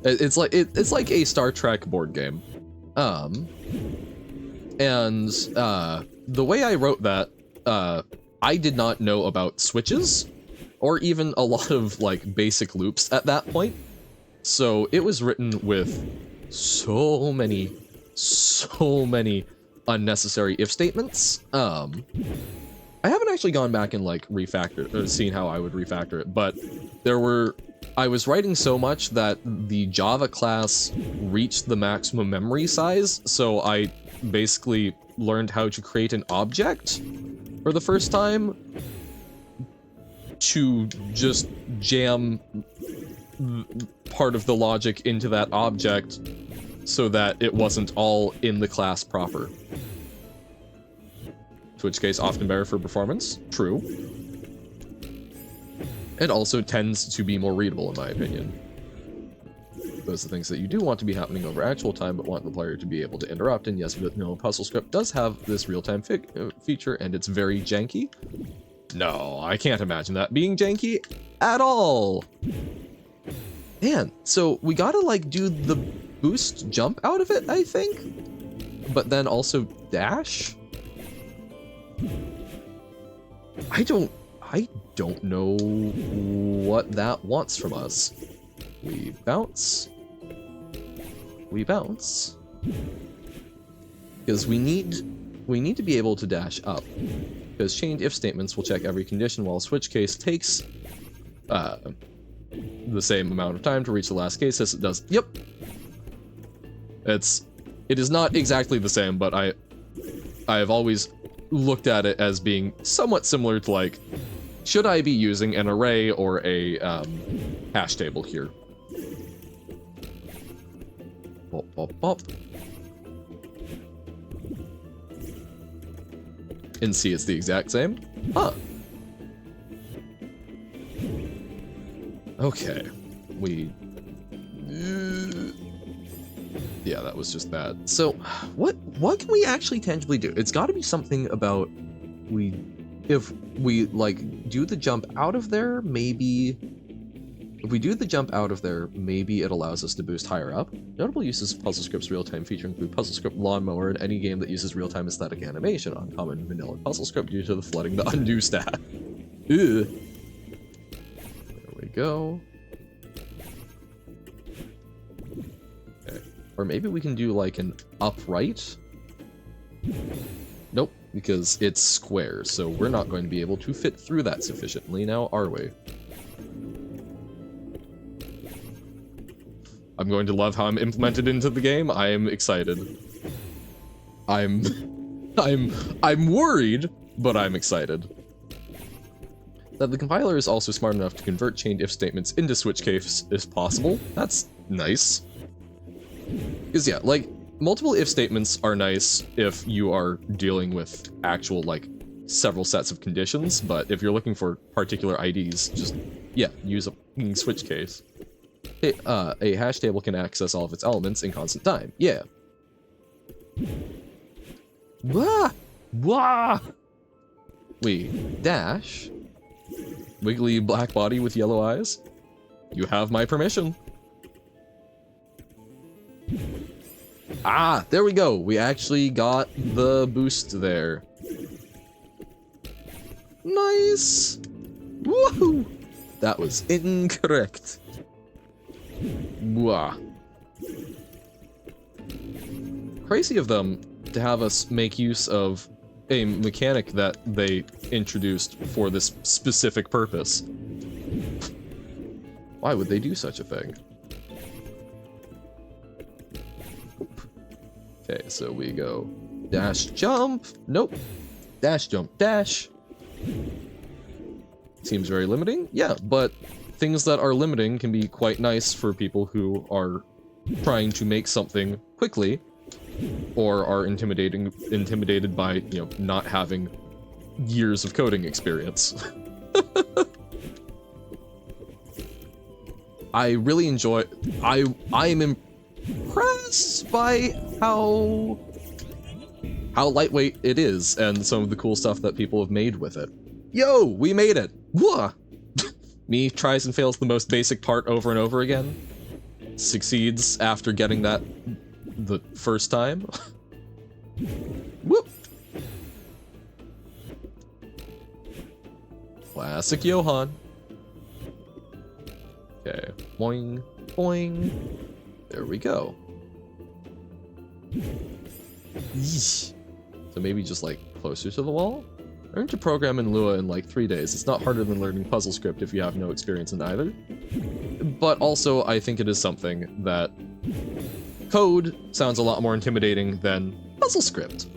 It's like a Star Trek board game. And the way I wrote that, I did not know about switches or even a lot of like basic loops at that point. So it was written with so many unnecessary if statements. I haven't actually gone back and like refactored or seen how I would refactor it, but I was writing so much that the Java class reached the maximum memory size, so I basically learned how to create an object for the first time to just jam part of the logic into that object so that it wasn't all in the class proper. To which case, often better for performance. True. It also tends to be more readable, in my opinion. Those are the things that you do want to be happening over actual time, but want the player to be able to interrupt. And yes, but no, Puzzle Script does have this real-time feature, and it's very janky. No, I can't imagine that being janky at all. Man, so we gotta like do the boost jump out of it, I think, but then also dash. I don't know what that wants from us. We bounce. We bounce. Because we need to be able to dash up. Because chained if statements will check every condition, while a switch case takes the same amount of time to reach the last case as it does. Yep. It is not exactly the same, but I have always looked at it as being somewhat similar to like, should I be using an array or a hash table here? Bop, bop, bop. In C, it's the exact same. Huh. Okay. Yeah, that was just bad. So, what can we actually tangibly do? It's got to be something about if we like do the jump out of there, maybe If we do the jump out of there, maybe it allows us to boost higher up. Notable uses of PuzzleScript's real-time feature include PuzzleScript Lawnmower in any game that uses real-time aesthetic animation. Uncommon in vanilla PuzzleScript due to the flooding the undo stack. Ew. There we go. Okay. Or maybe we can do like an upright. Nope, because it's square, so we're not going to be able to fit through that sufficiently now, are we? I'm going to love how I'm implemented into the game. I am excited. I'm worried, but I'm excited. That the compiler is also smart enough to convert chained if statements into switch case if possible. That's nice. Because yeah, like, multiple if statements are nice if you are dealing with actual, like, several sets of conditions, but if you're looking for particular IDs, just, yeah, use a switch case. A hash table can access all of its elements in constant time. Yeah. Wah! Wah! We dash. Wiggly black body with yellow eyes. You have my permission. Ah, there we go. We actually got the boost there. Nice. Woohoo! That was incorrect. Wah. Crazy of them to have us make use of a mechanic that they introduced for this specific purpose. Why would they do such a thing? Okay, so we go dash jump. Nope. Dash jump dash. Seems very limiting. Yeah, but things that are limiting can be quite nice for people who are trying to make something quickly or are intimidated by, you know, not having years of coding experience. I really enjoy I am impressed by how lightweight it is and some of the cool stuff that people have made with it. Yo, we made it. Whoa. Me tries and fails the most basic part over and over again. Succeeds after getting that the first time. Whoop! Classic Johann. Okay, boing, boing. There we go. Yeesh. So maybe just like closer to the wall? Learn to program in Lua in like 3 days. It's not harder than learning PuzzleScript if you have no experience in either. But also, I think it is something that code sounds a lot more intimidating than PuzzleScript.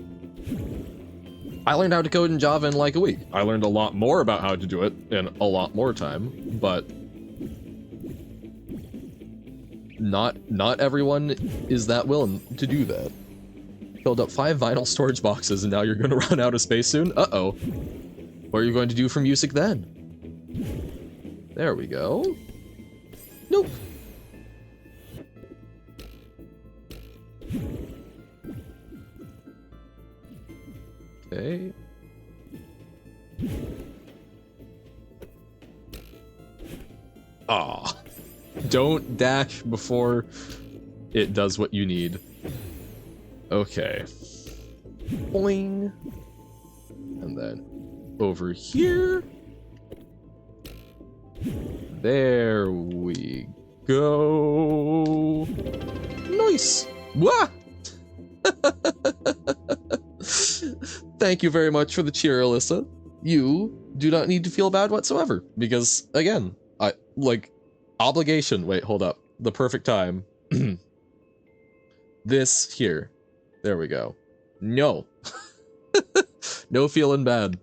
I learned how to code in Java in like a week. I learned a lot more about how to do it in a lot more time, but not everyone is that willing to do that. Filled up 5 vinyl storage boxes and now you're gonna run out of space soon? Uh-oh. What are you going to do for music then? There we go. Nope. Okay. Ah. Don't dash before it does what you need. Okay. Boing. And then over here. There we go. Nice. Wah! Thank you very much for the cheer, Alyssa. You do not need to feel bad whatsoever, because, again, obligation. Wait, hold up. The perfect time. This here. There we go. No. No feeling bad.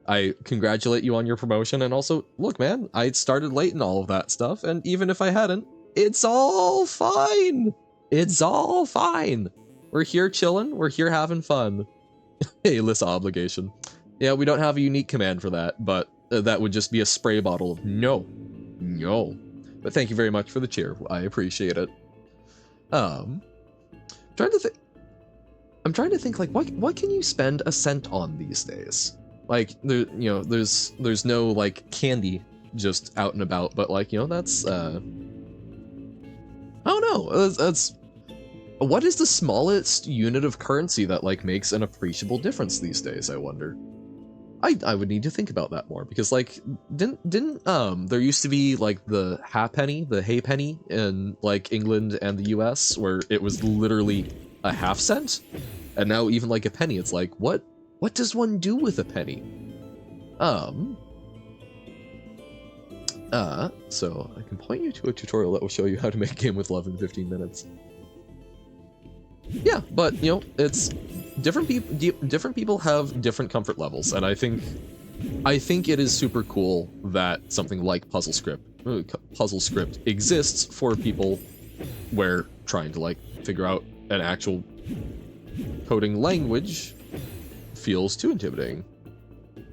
I congratulate you on your promotion, and also, look, man, I started late in all of that stuff, and even if I hadn't, it's all fine. It's all fine. We're here chilling. We're here having fun. Hey, Alyssa obligation. Yeah, we don't have a unique command for that, but that would just be a spray bottle of no. No. But thank you very much for the cheer. I appreciate it. I'm trying to think like what can you spend a cent on these days? Like there's no like candy just out and about, but like, you know, that's, I don't know, that's, what is the smallest unit of currency that like makes an appreciable difference these days, I wonder? I would need to think about that more, because like, didn't there used to be like the halfpenny, the hay penny in like England and the US, where it was literally a half cent? And now even like a penny, it's like, what does one do with a penny? So I can point you to a tutorial that will show you how to make a game with love in 15 minutes. Yeah, but you know, it's different people have different comfort levels, and I think it is super cool that something like Puzzle Script exists for people where trying to like figure out an actual coding language feels too intimidating.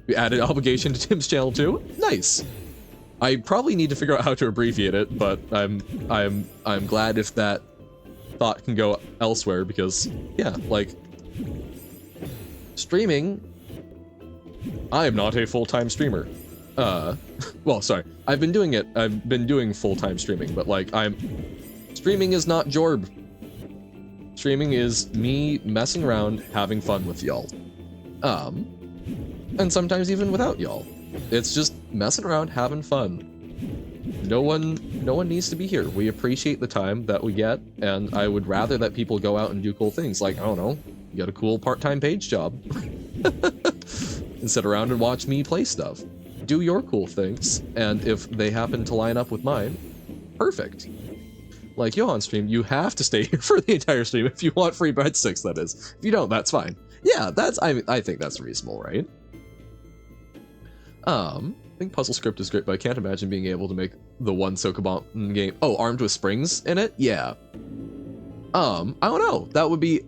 We added obligation to Tim's channel too. Nice. I probably need to figure out how to abbreviate it, but I'm glad if that thought can go elsewhere, because yeah, like streaming, I am not a full-time streamer. Well, sorry, I've been doing full-time streaming, but like streaming is not Jorb. Streaming is me messing around, having fun with y'all. And sometimes even without y'all. It's just messing around, having fun. No one needs to be here. We appreciate the time that we get, and I would rather that people go out and do cool things, like, I don't know, get a cool part-time page job. And sit around and watch me play stuff. Do your cool things, and if they happen to line up with mine, perfect. Like, yo, on stream, you have to stay here for the entire stream if you want free breadsticks, that is. If you don't, that's fine. Yeah, I think that's reasonable, right? I think Puzzle Script is great, but I can't imagine being able to make the one Sokoban game. Oh, armed with springs in it? Yeah. I don't know. That would be,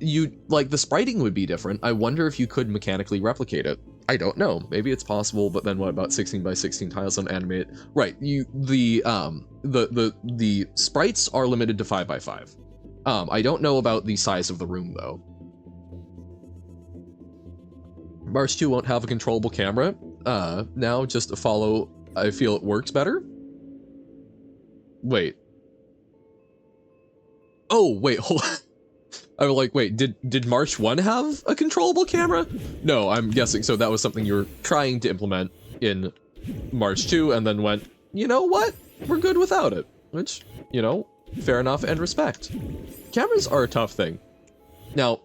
like, the spriting would be different. I wonder if you could mechanically replicate it. I don't know. Maybe it's possible, but then what about 16 by 16 tiles on animate? Right, the sprites are limited to 5 by 5. I don't know about the size of the room, though. March 2 won't have a controllable camera. Now just to follow, I feel it works better. Wait. Oh, wait, hold on. I was like, wait, did March 1 have a controllable camera? No, I'm guessing, so that was something you were trying to implement in March 2 and then went, you know what? We're good without it. Which, you know, fair enough and respect. Cameras are a tough thing. Now,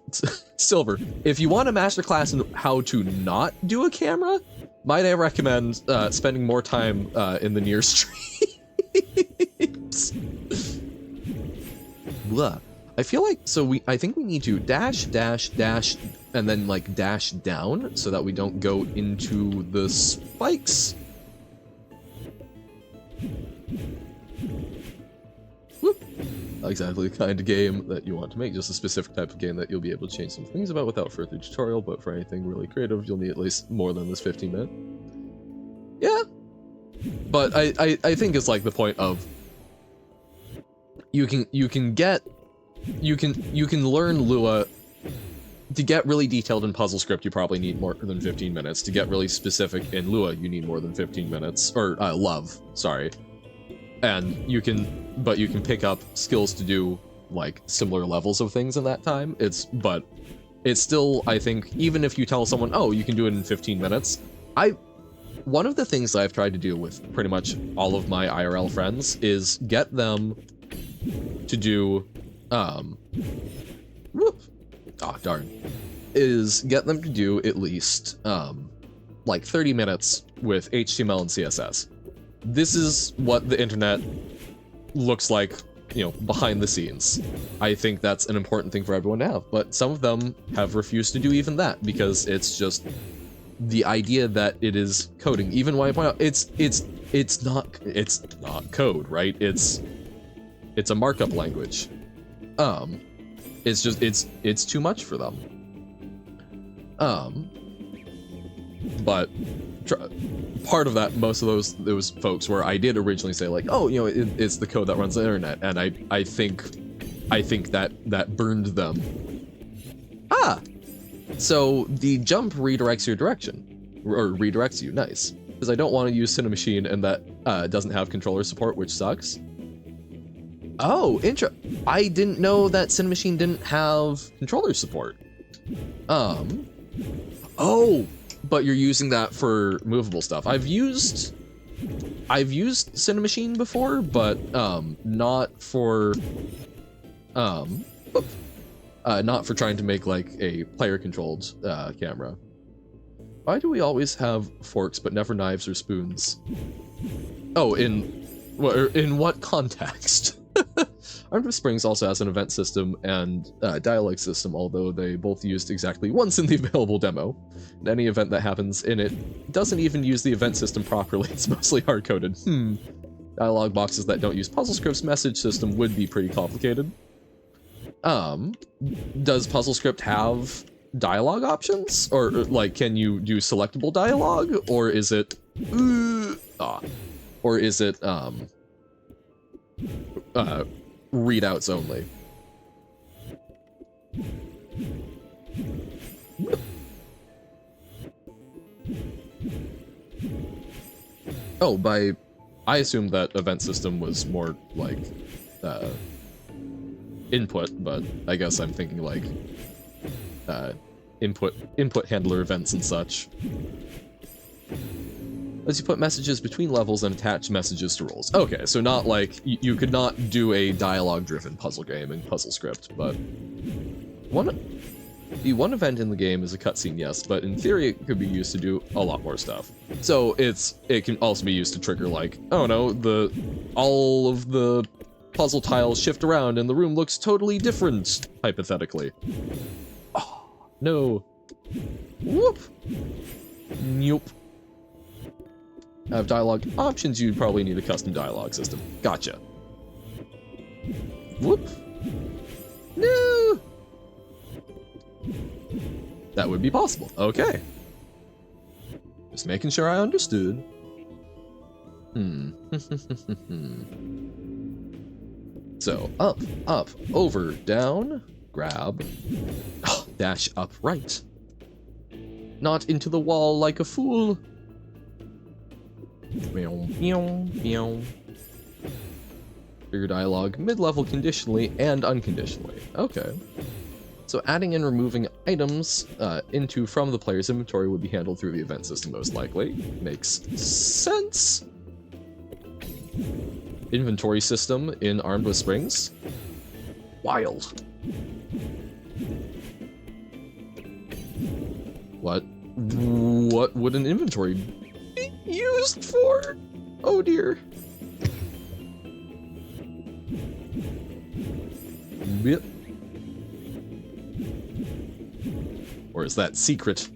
Silver, if you want a masterclass in how to not do a camera, might I recommend spending more time in the near streams. Blah. I feel like, so I think we need to dash, dash, dash, and then like dash down so that we don't go into the spikes. Whoop. Not exactly the kind of game that you want to make, just a specific type of game that you'll be able to change some things about without further tutorial, but for anything really creative, you'll need at least more than this 15-minute. Yeah. But I think it's like the point of you can learn Lua. To get really detailed in Puzzle Script, you probably need more than 15 minutes. To get really specific in Lua, you need more than 15 minutes. Or, Love, sorry. And but you can pick up skills to do, like, similar levels of things in that time. But it's still, I think, even if you tell someone, oh, you can do it in 15 minutes, one of the things I've tried to do with pretty much all of my IRL friends is get them to do, get them to do at least, like 30 minutes with HTML and CSS. This is what the internet looks like, you know, behind the scenes. I think that's an important thing for everyone to have, but some of them have refused to do even that because it's just the idea that it is coding. Even when I point out it's not code, right? It's a markup language. It's just it's too much for them. But part of that, most of those folks where I did originally say like, oh, you know, it's the code that runs the internet, and I think that burned them. So the jump redirects your direction, or redirects you. Nice, because I don't want to use Cinemachine, and that doesn't have controller support, which sucks. Oh, I didn't know that Cinemachine didn't have controller support. Oh, but you're using that for movable stuff. I've used Cinemachine before, but not for trying to make like a player-controlled camera. Why do we always have forks but never knives or spoons? Oh, in what context? Armed with Springs also has an event system and dialogue system, although they both used exactly once in the available demo. And any event that happens in it doesn't even use the event system properly, it's mostly hard-coded. Dialogue boxes that don't use PuzzleScript's message system would be pretty complicated. Does PuzzleScript have dialogue options? Or, like, can you do selectable dialogue? Or is it... Or is it, readouts only? Oh, I assumed that event system was more like input, but I guess I'm thinking like input handler events and such. Lets you put messages between levels and attach messages to rules. Okay, so not like you could not do a dialogue-driven puzzle game in PuzzleScript, but the one event in the game is a cutscene, yes, but in theory it could be used to do a lot more stuff. So it can also be used to trigger like, oh no, all of the puzzle tiles shift around and the room looks totally different, hypothetically. Oh, no. Whoop. Nope. Have dialogue options, you'd probably need a custom dialogue system. Gotcha. Whoop. No! That would be possible. Okay. Just making sure I understood. So, up, over, down, grab, dash up, right. Not into the wall like a fool. Trigger dialogue mid-level conditionally and unconditionally. Okay. So adding and removing items from the player's inventory would be handled through the event system most likely. Makes sense. Inventory system in Armed with Springs. Wild. What would an inventory be used for? Oh dear. Yep. Or is that secret?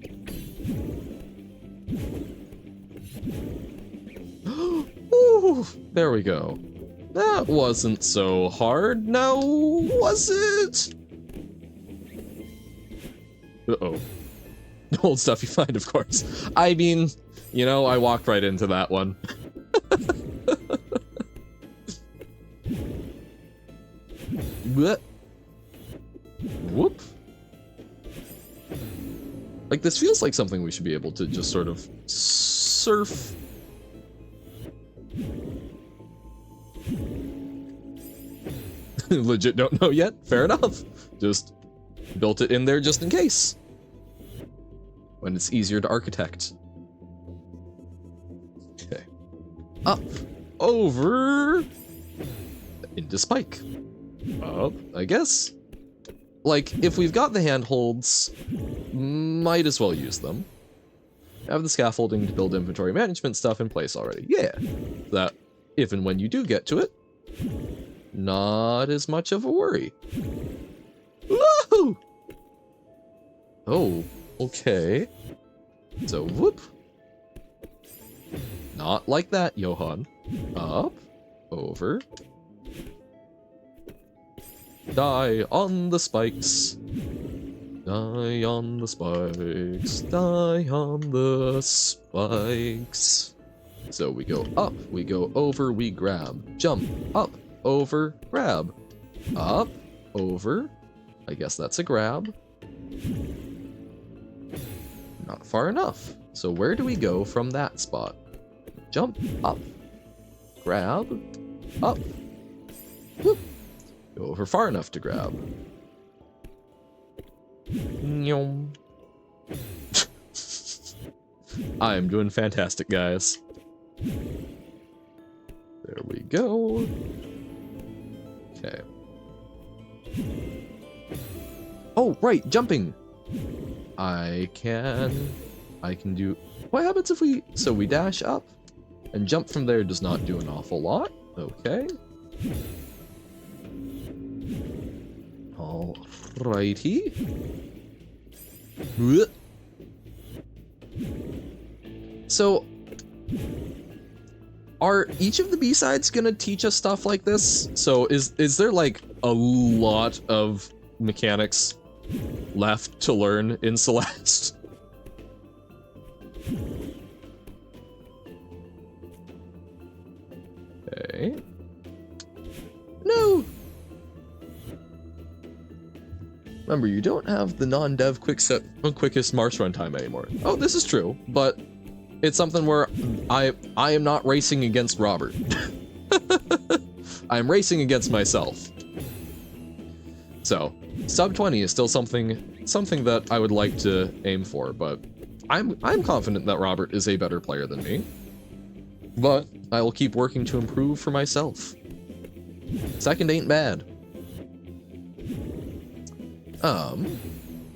Ooh, there we go. That wasn't so hard, now was it? Uh-oh. Old stuff you find, of course. I mean, you know, I walked right into that one. Whoop. Like, this feels like something we should be able to just sort of surf. Legit don't know yet? Fair enough. Just built it in there just in case. When it's easier to architect. Okay. Up. Over. Into spike. Up, I guess. Like, if we've got the handholds, might as well use them. Have the scaffolding to build inventory management stuff in place already. Yeah. That, if and when you do get to it, not as much of a worry. Woohoo! Oh, okay. So, whoop. Not like that, Johan. Up, over. Die on the spikes. Die on the spikes. Die on the spikes. So we go up, we go over, we grab. Jump, up, over, grab. Up, over. I guess that's a grab. Not far enough. So where do we go from that spot? Jump, up, grab, up, whoop, go over far enough to grab. Nyom. I am doing fantastic, guys. There we go. Okay. Oh, right, jumping. I can do... What happens if we... So we dash up, and jump from there does not do an awful lot. Okay. Alrighty. So, are each of the B-sides gonna teach us stuff like this? So is there like a lot of mechanics left to learn in Celeste? Okay. No! Remember, you don't have the non-dev quickest march run time anymore. Oh, this is true, but it's something where I am not racing against Robert. I'm racing against myself. So, sub 20 is still something that I would like to aim for, but I'm confident that Robert is a better player than me. But I will keep working to improve for myself. Second ain't bad.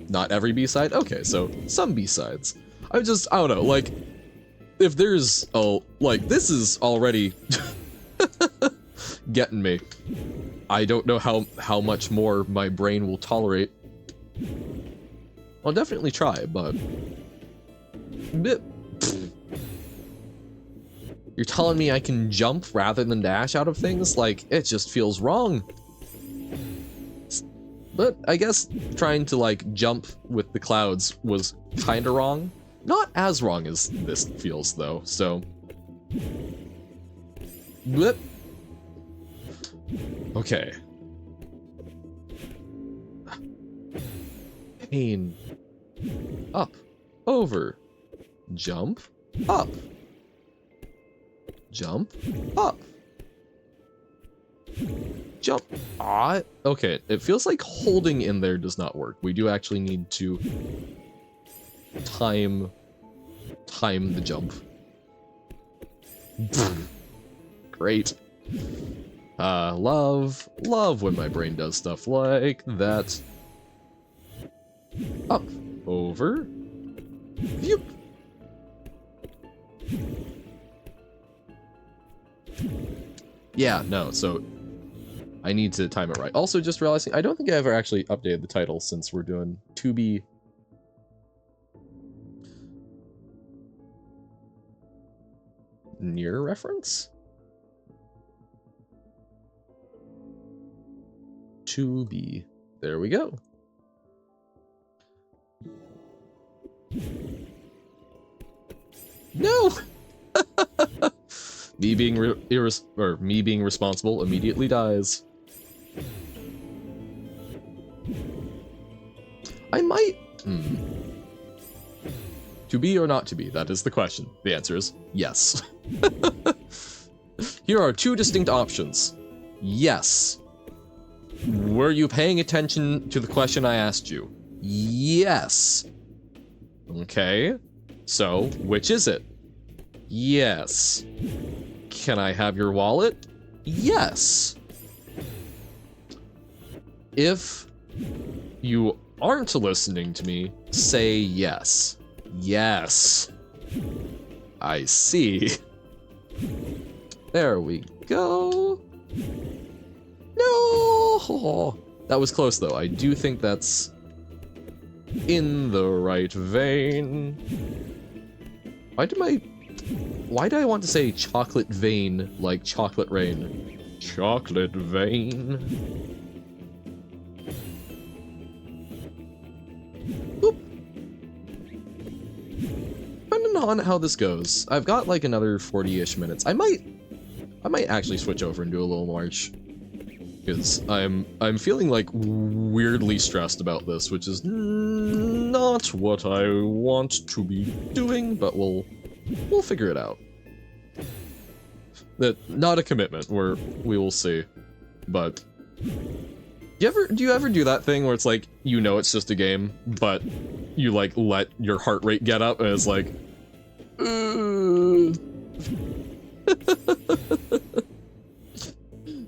Not every B-side? Okay, so some B-sides. I don't know, like, if there's like, this is already getting me. I don't know how much more my brain will tolerate. I'll definitely try, but... You're telling me I can jump rather than dash out of things? Like, it just feels wrong. But I guess trying to, like, jump with the clouds was kinda wrong. Not as wrong as this feels, though, so... Blip. Okay. Pain. Up. Over. Jump. Up. Jump. Up. Jump. Ah. Okay, it feels like holding in there does not work. We do actually need to time the jump. Great. Love when my brain does stuff like that. Up, over, Phew. Yeah, no, so I need to time it right. Also, just realizing, I don't think I ever actually updated the title since we're doing 2B. Near reference? 2B. There we go. No! Me being responsible immediately dies. I might... To be or not to be, that is the question. The answer is yes. Here are two distinct options. Yes. Were you paying attention to the question I asked you? Yes. Okay. So, which is it? Yes. Can I have your wallet? Yes. If you aren't listening to me, say yes. Yes. I see. There we go. No! That was close, though. I do think that's in the right vein. Why did I want to say chocolate vein like chocolate rain? Chocolate vein. Boop. Depending on how this goes, I've got like another 40-ish minutes. I might actually switch over and do a little march. Because I'm feeling like weirdly stressed about this, which is not what I want to be doing, but we'll figure it out. not a commitment. We will see. But do you ever do that thing where it's like, you know it's just a game, but you like let your heart rate get up and it's like,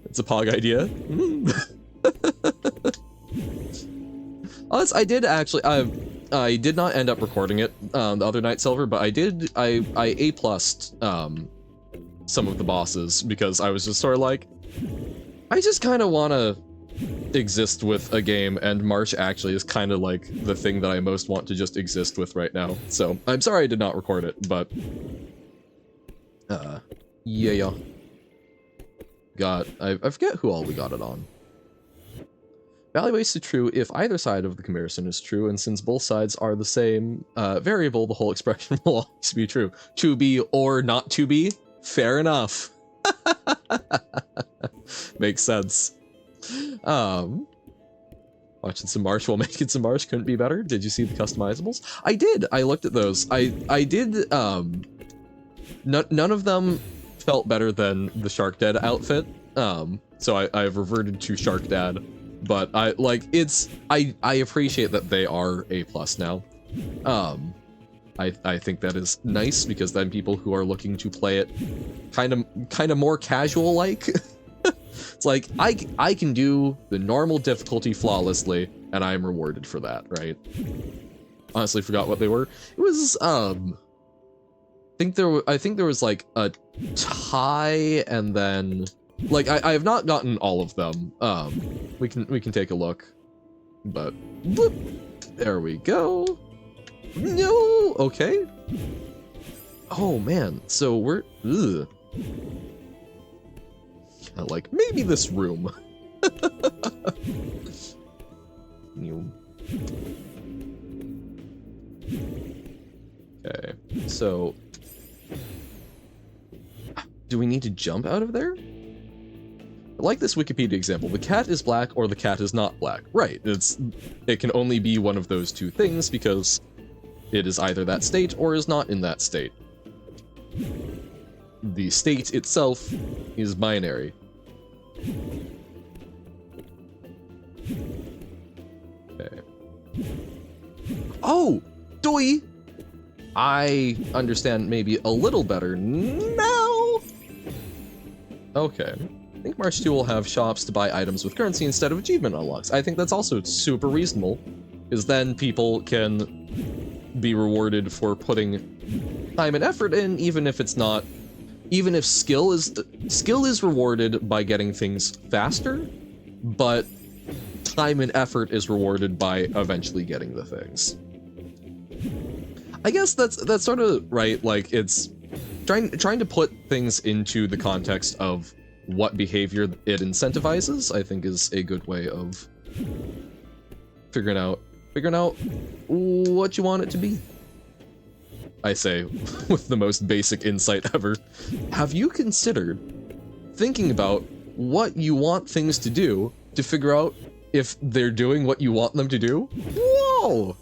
it's a Pog idea. I did actually, I did not end up recording it the other night, Silver, but I A+'d some of the bosses because I was just sort of like, I just kind of want to exist with a game, and March actually is kind of like the thing that I most want to just exist with right now. So I'm sorry I did not record it, but yeah. I forget who all we got it on. Value waste is true if either side of the comparison is true, and since both sides are the same variable, the whole expression will always be true. To be or not to be? Fair enough. Makes sense. Watching some March while making some March couldn't be better. Did you see the customizables? I did. I looked at those. I did. None of them felt better than the Shark Dad outfit. So I've reverted to Shark Dad, but I appreciate that they are A+ now. I think that is nice because then people who are looking to play it kind of more casual like. It's like I can do the normal difficulty flawlessly, and I'm rewarded for that, right? Honestly, forgot what they were. It was I think there was like a tie, and then like I have not gotten all of them. We can take a look, but bloop, there we go. No, okay. Oh man, so we're like maybe this room. Okay, so do we need to jump out of there? Like this Wikipedia example, the cat is black or the cat is not black. Right, it can only be one of those two things because it is either that state or is not in that state. The state itself is binary. Okay. Oh! Doi! I understand maybe a little better now. Okay. I think March 2 will have shops to buy items with currency instead of achievement unlocks. I think that's also super reasonable, because then people can be rewarded for putting time and effort in, even if it's not, even if skill is rewarded by getting things faster, but time and effort is rewarded by eventually getting the things. I guess that's sort of right. Like, it's trying to put things into the context of what behavior it incentivizes, I think, is a good way of figuring out what you want it to be. I say, with the most basic insight ever. Have you considered thinking about what you want things to do to figure out if they're doing what you want them to do? Whoa!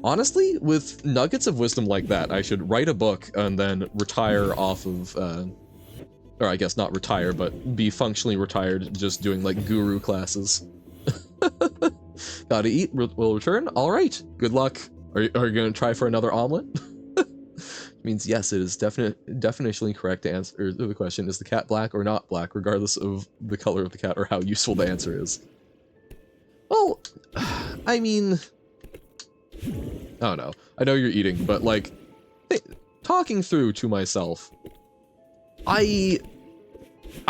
Honestly, with nuggets of wisdom like that, I should write a book and then retire off of, or I guess not retire, but be functionally retired, just doing like guru classes. Gotta eat, will return? Alright, good luck. Are you gonna try for another omelet? Means yes, it is definitionally correct to answer the question, is the cat black or not black, regardless of the color of the cat or how useful the answer is. Well, I mean, I don't know. I know you're eating, but like, talking through to myself, I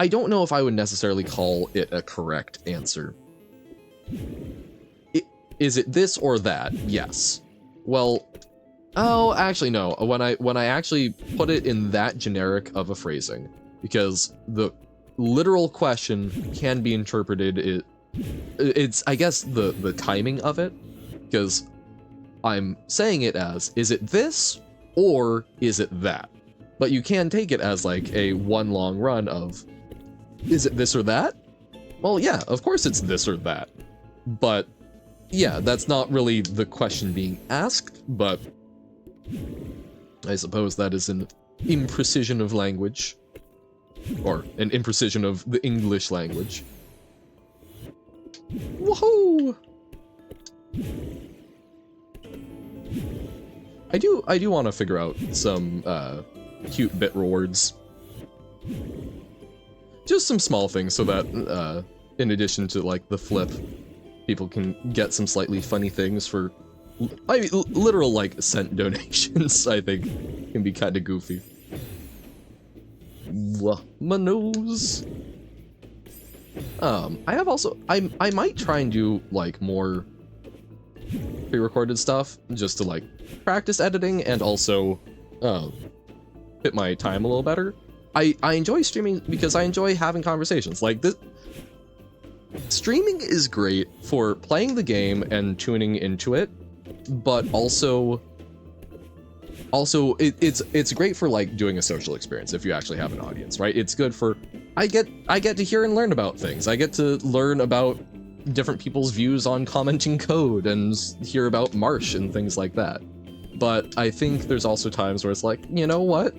don't know if I would necessarily call it a correct answer. Is it this or that? Yes. Well, oh, actually no. When I actually put it in that generic of a phrasing, because the literal question can be interpreted, it's I guess the timing of it, because I'm saying it as, is it this or is it that? But you can take it as like a one long run of, is it this or that? Well, yeah, of course it's this or that. But yeah, that's not really the question being asked, but I suppose that is an imprecision of language. or an imprecision of the English language. Woohoo! I do want to figure out some cute bit rewards. Just some small things so that in addition to like the flip, people can get some slightly funny things for literal like cent donations. I think can be kind of goofy. My nose. I have also I might try and do like more pre-recorded stuff just to like practice editing and also fit my time a little better. I enjoy streaming because I enjoy having conversations like this. Streaming is great for playing the game and tuning into it, but also it's great for like doing a social experience if you actually have an audience, right? It's good for I get to hear and learn about things. I get to learn about different people's views on commenting code and hear about Marsh and things like that. But I think there's also times where it's like, you know what?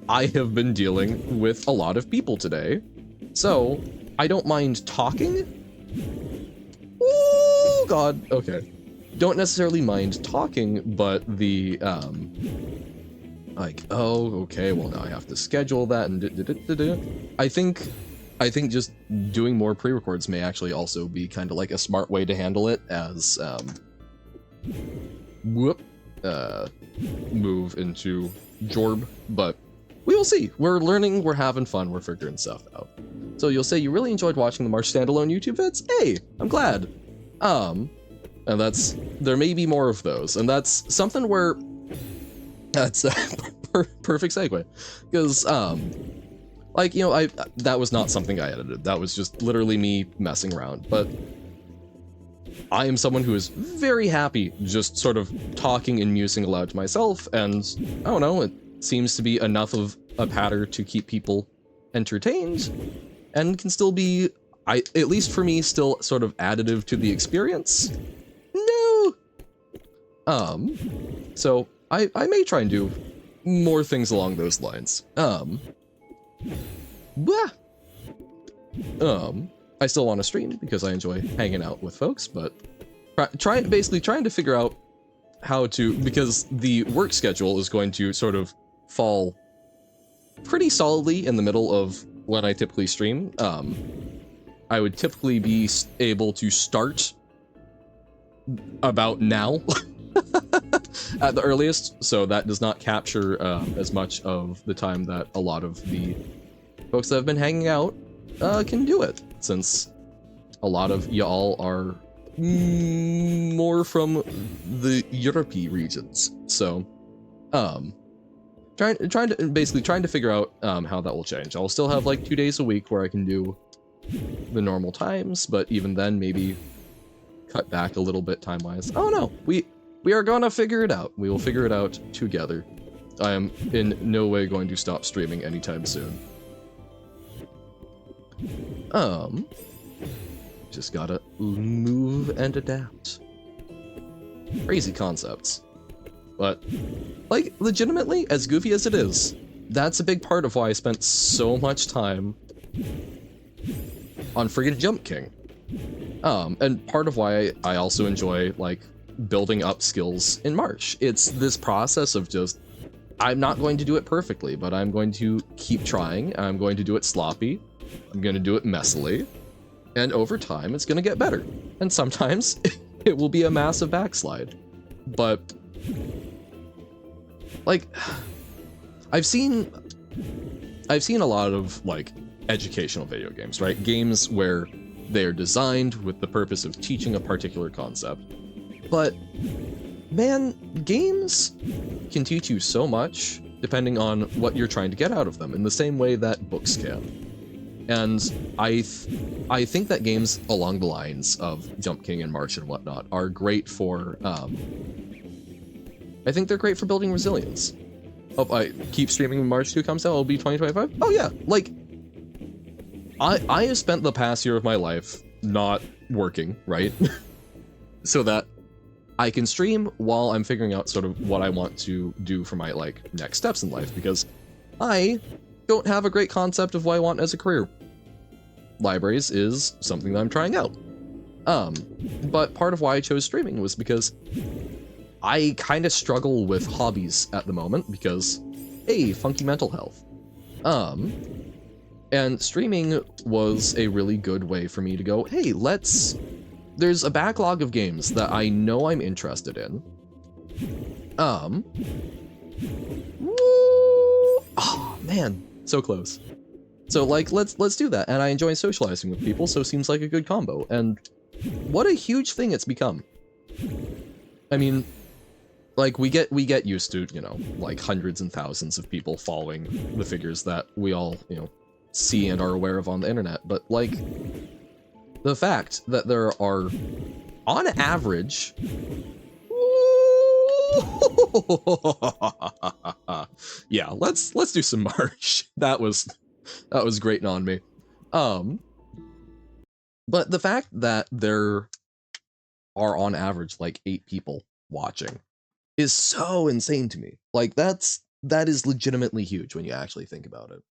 I have been dealing with a lot of people today, so I don't mind talking. Oh God, okay. Don't necessarily mind talking, but the like, oh, okay, well now I have to schedule that and I think just doing more pre-records may actually also be kind of like a smart way to handle it as move into Jorb, but we will see. We're learning, we're having fun, we're figuring stuff out. So you'll say you really enjoyed watching the Marsh standalone YouTube vids? Hey, I'm glad. And there may be more of those, and that's something where that's a perfect segue, because like, you know, that was not something I edited. That was just literally me messing around. But I am someone who is very happy just sort of talking and musing aloud to myself, and I don't know, it seems to be enough of a pattern to keep people entertained, and can still be, at least for me, still sort of additive to the experience. No. So I may try and do more things along those lines. I still want to stream because I enjoy hanging out with folks, but trying to figure out how to, because the work schedule is going to sort of fall pretty solidly in the middle of when I typically stream. I would typically be able to start about now at the earliest, so that does not capture as much of the time that a lot of the folks that have been hanging out can do it, since a lot of y'all are more from the European regions. So trying to figure out how that will change. I'll still have like 2 days a week where I can do the normal times, but even then maybe cut back a little bit time-wise. Oh no, we are gonna figure it out. We will figure it out together. I am in no way going to stop streaming anytime soon. Just gotta move and adapt. Crazy concepts. But, like, legitimately, as goofy as it is, that's a big part of why I spent so much time on friggin' Jump King. And part of why I also enjoy, like, building up skills in March. It's this process of just, I'm not going to do it perfectly, but I'm going to keep trying, I'm going to do it sloppy, I'm going to do it messily, and over time it's going to get better. And sometimes it will be a massive backslide. But, like, I've seen a lot of, like, educational video games, right? Games where they are designed with the purpose of teaching a particular concept. But, man, games can teach you so much depending on what you're trying to get out of them, in the same way that books can. And I think that games along the lines of Jump King and March and whatnot are great for, I think they're great for building resilience. Oh, I keep streaming when March 2 comes out, it'll be 2025? Oh yeah, like, I have spent the past year of my life not working, right? So that I can stream while I'm figuring out sort of what I want to do for my, like, next steps in life, because I don't have a great concept of what I want as a career. Libraries is something that I'm trying out. But part of why I chose streaming was because I kind of struggle with hobbies at the moment because, hey, funky mental health. And streaming was a really good way for me to go, hey, there's a backlog of games that I know I'm interested in. Oh man, so close. So like, let's do that. And I enjoy socializing with people, so it seems like a good combo. And what a huge thing it's become. I mean, like we get used to, you know, like hundreds and thousands of people following the figures that we all, you know, see and are aware of on the internet. But like, the fact that there are, on average, yeah, let's do some March. That was grating on me. But the fact that there are on average like 8 people watching is so insane to me. Like that is legitimately huge when you actually think about it.